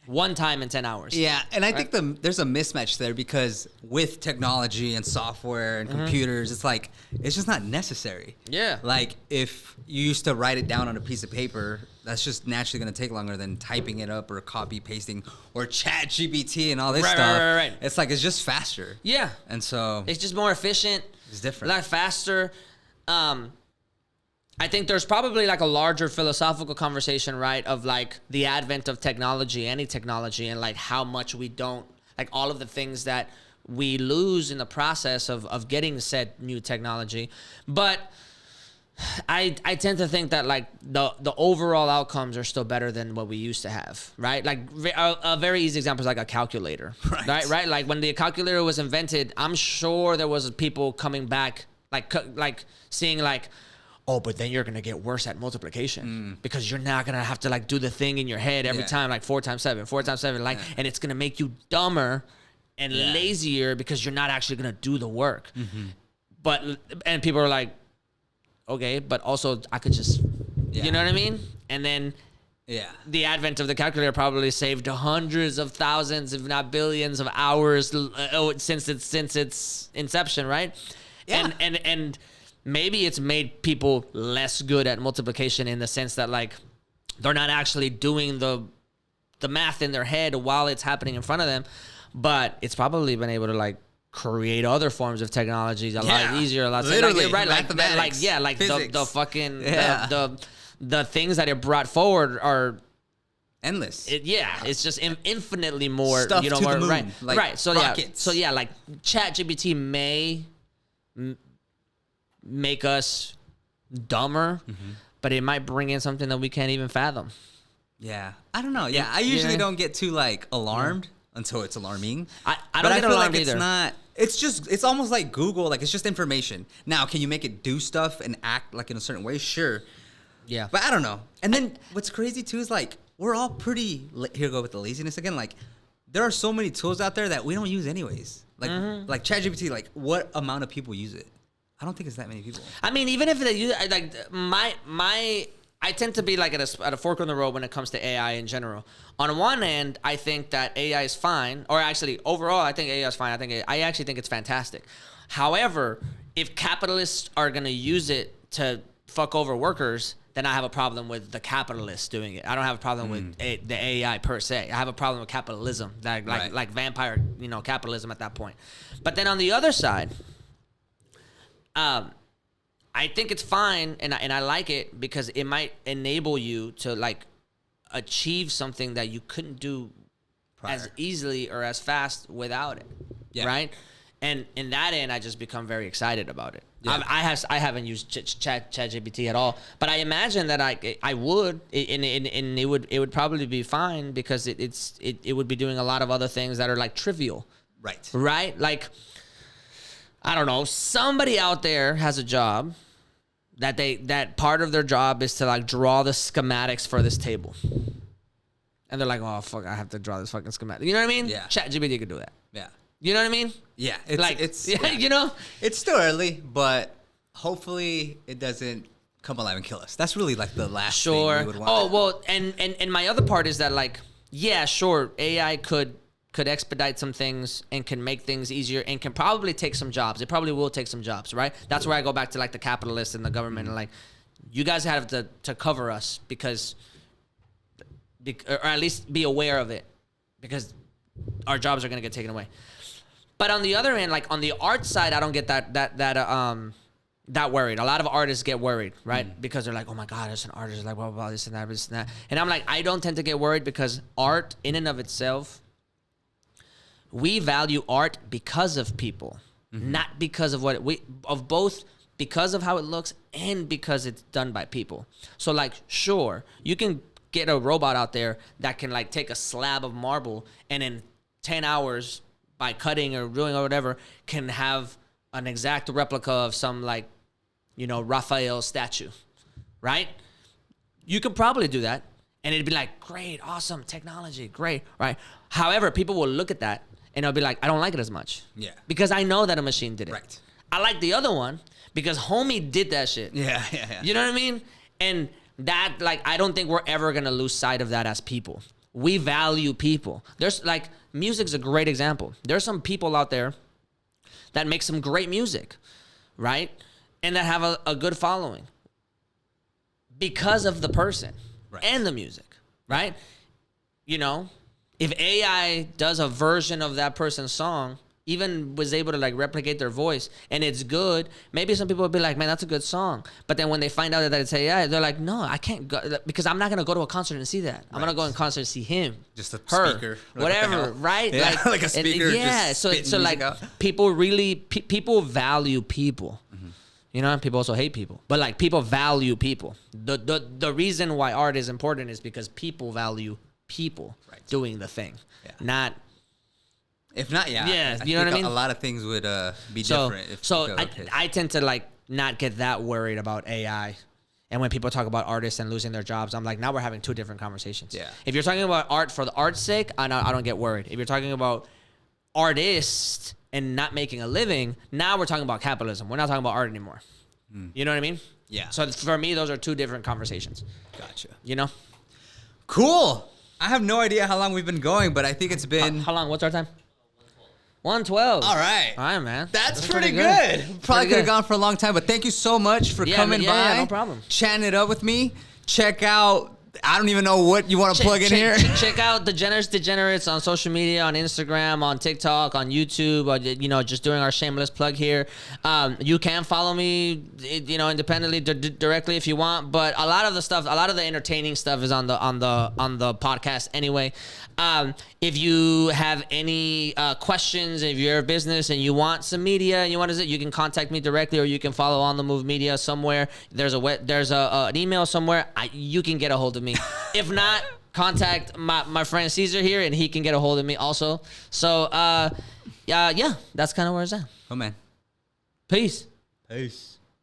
1 time in 10 hours. Yeah, and I think there's a mismatch there because with technology and software and computers, it's like, it's just not necessary. Yeah. Like, if you used to write it down on a piece of paper, that's just naturally going to take longer than typing it up or copy pasting or chat GPT and all this stuff. Right. It's like, it's just faster. Yeah. And so it's just more efficient. It's different. A lot faster. I think there's probably like a larger philosophical conversation, right, of like the advent of technology, any technology, and like how much we don't, like all of the things that we lose in the process of getting said new technology. But I tend to think that like the overall outcomes are still better than what we used to have, right? Like a very easy example is like a calculator, right? Like when the calculator was invented, I'm sure there was people coming back like seeing like, oh, but then you're going to get worse at multiplication because you're not going to have to like do the thing in your head every time, like 4 times 7, like, and it's going to make you dumber and lazier because you're not actually going to do the work. And people are like, okay, but also I could just, you know what I mean? And then the advent of the calculator probably saved hundreds of thousands, if not billions of hours since its inception, right? Yeah. And maybe it's made people less good at multiplication in the sense that like they're not actually doing the math in their head while it's happening in front of them, but it's probably been able to like create other forms of technologies a lot easier, a lot literally, like, right? Like physics. the fucking the things that it brought forward are endless. It's just infinitely more. Stuff you know, to more, the moon, right? like right. So rockets. like ChatGPT may make us dumber, but it might bring in something that we can't even fathom. Yeah, I don't know. Yeah, I usually don't get too like alarmed until it's alarming. I don't get alarmed either. It's not. It's almost like Google. Like, it's just information. Now, can you make it do stuff and act like in a certain way? Sure. Yeah. But I don't know. And then what's crazy too is like we're all pretty. Here go with the laziness again. Like, there are so many tools out there that we don't use anyways. Like like ChatGPT. Like, what amount of people use it? I don't think it's that many people. I mean, even if they use like my I tend to be like at a fork in the road when it comes to AI in general. On one end, I think that AI is fine, or actually overall, I think AI is fine. I actually think it's fantastic. However, if capitalists are going to use it to fuck over workers, then I have a problem with the capitalists doing it. I don't have a problem with the AI per se. I have a problem with capitalism, like vampire, capitalism at that point. But then on the other side, I think it's fine, and I like it because it might enable you to like achieve something that you couldn't do as easily or as fast without it, right? And in that end, I just become very excited about it. Yeah. I haven't used ChatGPT at all, but I imagine that I would, and it would probably be fine because it would be doing a lot of other things that are like trivial, right? Like, I don't know, somebody out there has a job that part of their job is to like draw the schematics for this table. And they're like, oh fuck, I have to draw this fucking schematic. You know what I mean? Yeah. ChatGPT could do that. Yeah. You know what I mean? Yeah. It's it's still early, but hopefully it doesn't come alive and kill us. That's really like the last thing we would want. Oh, well, and my other part is that like, yeah, sure, AI could expedite some things and can make things easier and can probably take some jobs. It probably will take some jobs, right? That's where I go back to like the capitalists and the government and like, you guys have to cover us because, or at least be aware of it because our jobs are going to get taken away. But on the other end, like on the art side, I don't get that worried. A lot of artists get worried, right? Because they're like, oh my God, there's an artist like blah, blah, blah, this and that, this and that. And I'm like, I don't tend to get worried because art in and of itself, we value art because of people, not because of both because of how it looks and because it's done by people. So like, sure, you can get a robot out there that can like take a slab of marble and in 10 hours by cutting or doing or whatever can have an exact replica of some like, Raphael statue, right? You could probably do that and it'd be like, great, awesome, technology, great, right? However, people will look at that and they'll be like, I don't like it as much. Yeah. Because I know that a machine did it. Right. I like the other one because homie did that shit. Yeah. You know what I mean? And that, like, I don't think we're ever going to lose sight of that as people. We value people. There's, like, music's a great example. There's some people out there that make some great music, right? And that have a good following because of the person and the music, right? If AI does a version of that person's song, even was able to like replicate their voice and it's good, maybe some people would be like, man, that's a good song. But then when they find out that it's AI, they're like, no, I can't go because I'm not going to go to a concert and see that. I'm going to go in concert and see him. Just a speaker. Whatever, right? Yeah, like a speaker. Yeah, so like people really, people value people. And people also hate people. But like people value people. The reason why art is important is because people value people doing the thing, not. If not, yeah, you know what I mean. A lot of things would be different. So I tend to like not get that worried about AI, and when people talk about artists and losing their jobs, I'm like, now we're having two different conversations. Yeah. If you're talking about art for the art's sake, I don't get worried. If you're talking about artists and not making a living, now we're talking about capitalism. We're not talking about art anymore. You know what I mean? Yeah. So for me, those are two different conversations. Gotcha. Cool. I have no idea how long we've been going, but I think it's been... How long? What's our time? 1:12. All right, man. That's pretty good. Probably could have gone for a long time, but thank you so much for coming by. Yeah, no problem. Chatting it up with me. Check out... I don't even know what you want to plug in here. Check out The Generous Degenerates on social media, on Instagram, on TikTok, on YouTube, or, just doing our shameless plug here. You can follow me, independently, directly if you want. But a lot of the entertaining stuff is on the podcast anyway. If you have any questions, if you're a business and you want some media, you can contact me directly, or you can follow On The Move Media somewhere. There's an email somewhere. You can get a hold of me. If not, contact my friend Caesar here, and he can get a hold of me also. So, that's kind of where it's at. Oh man, peace. Peace.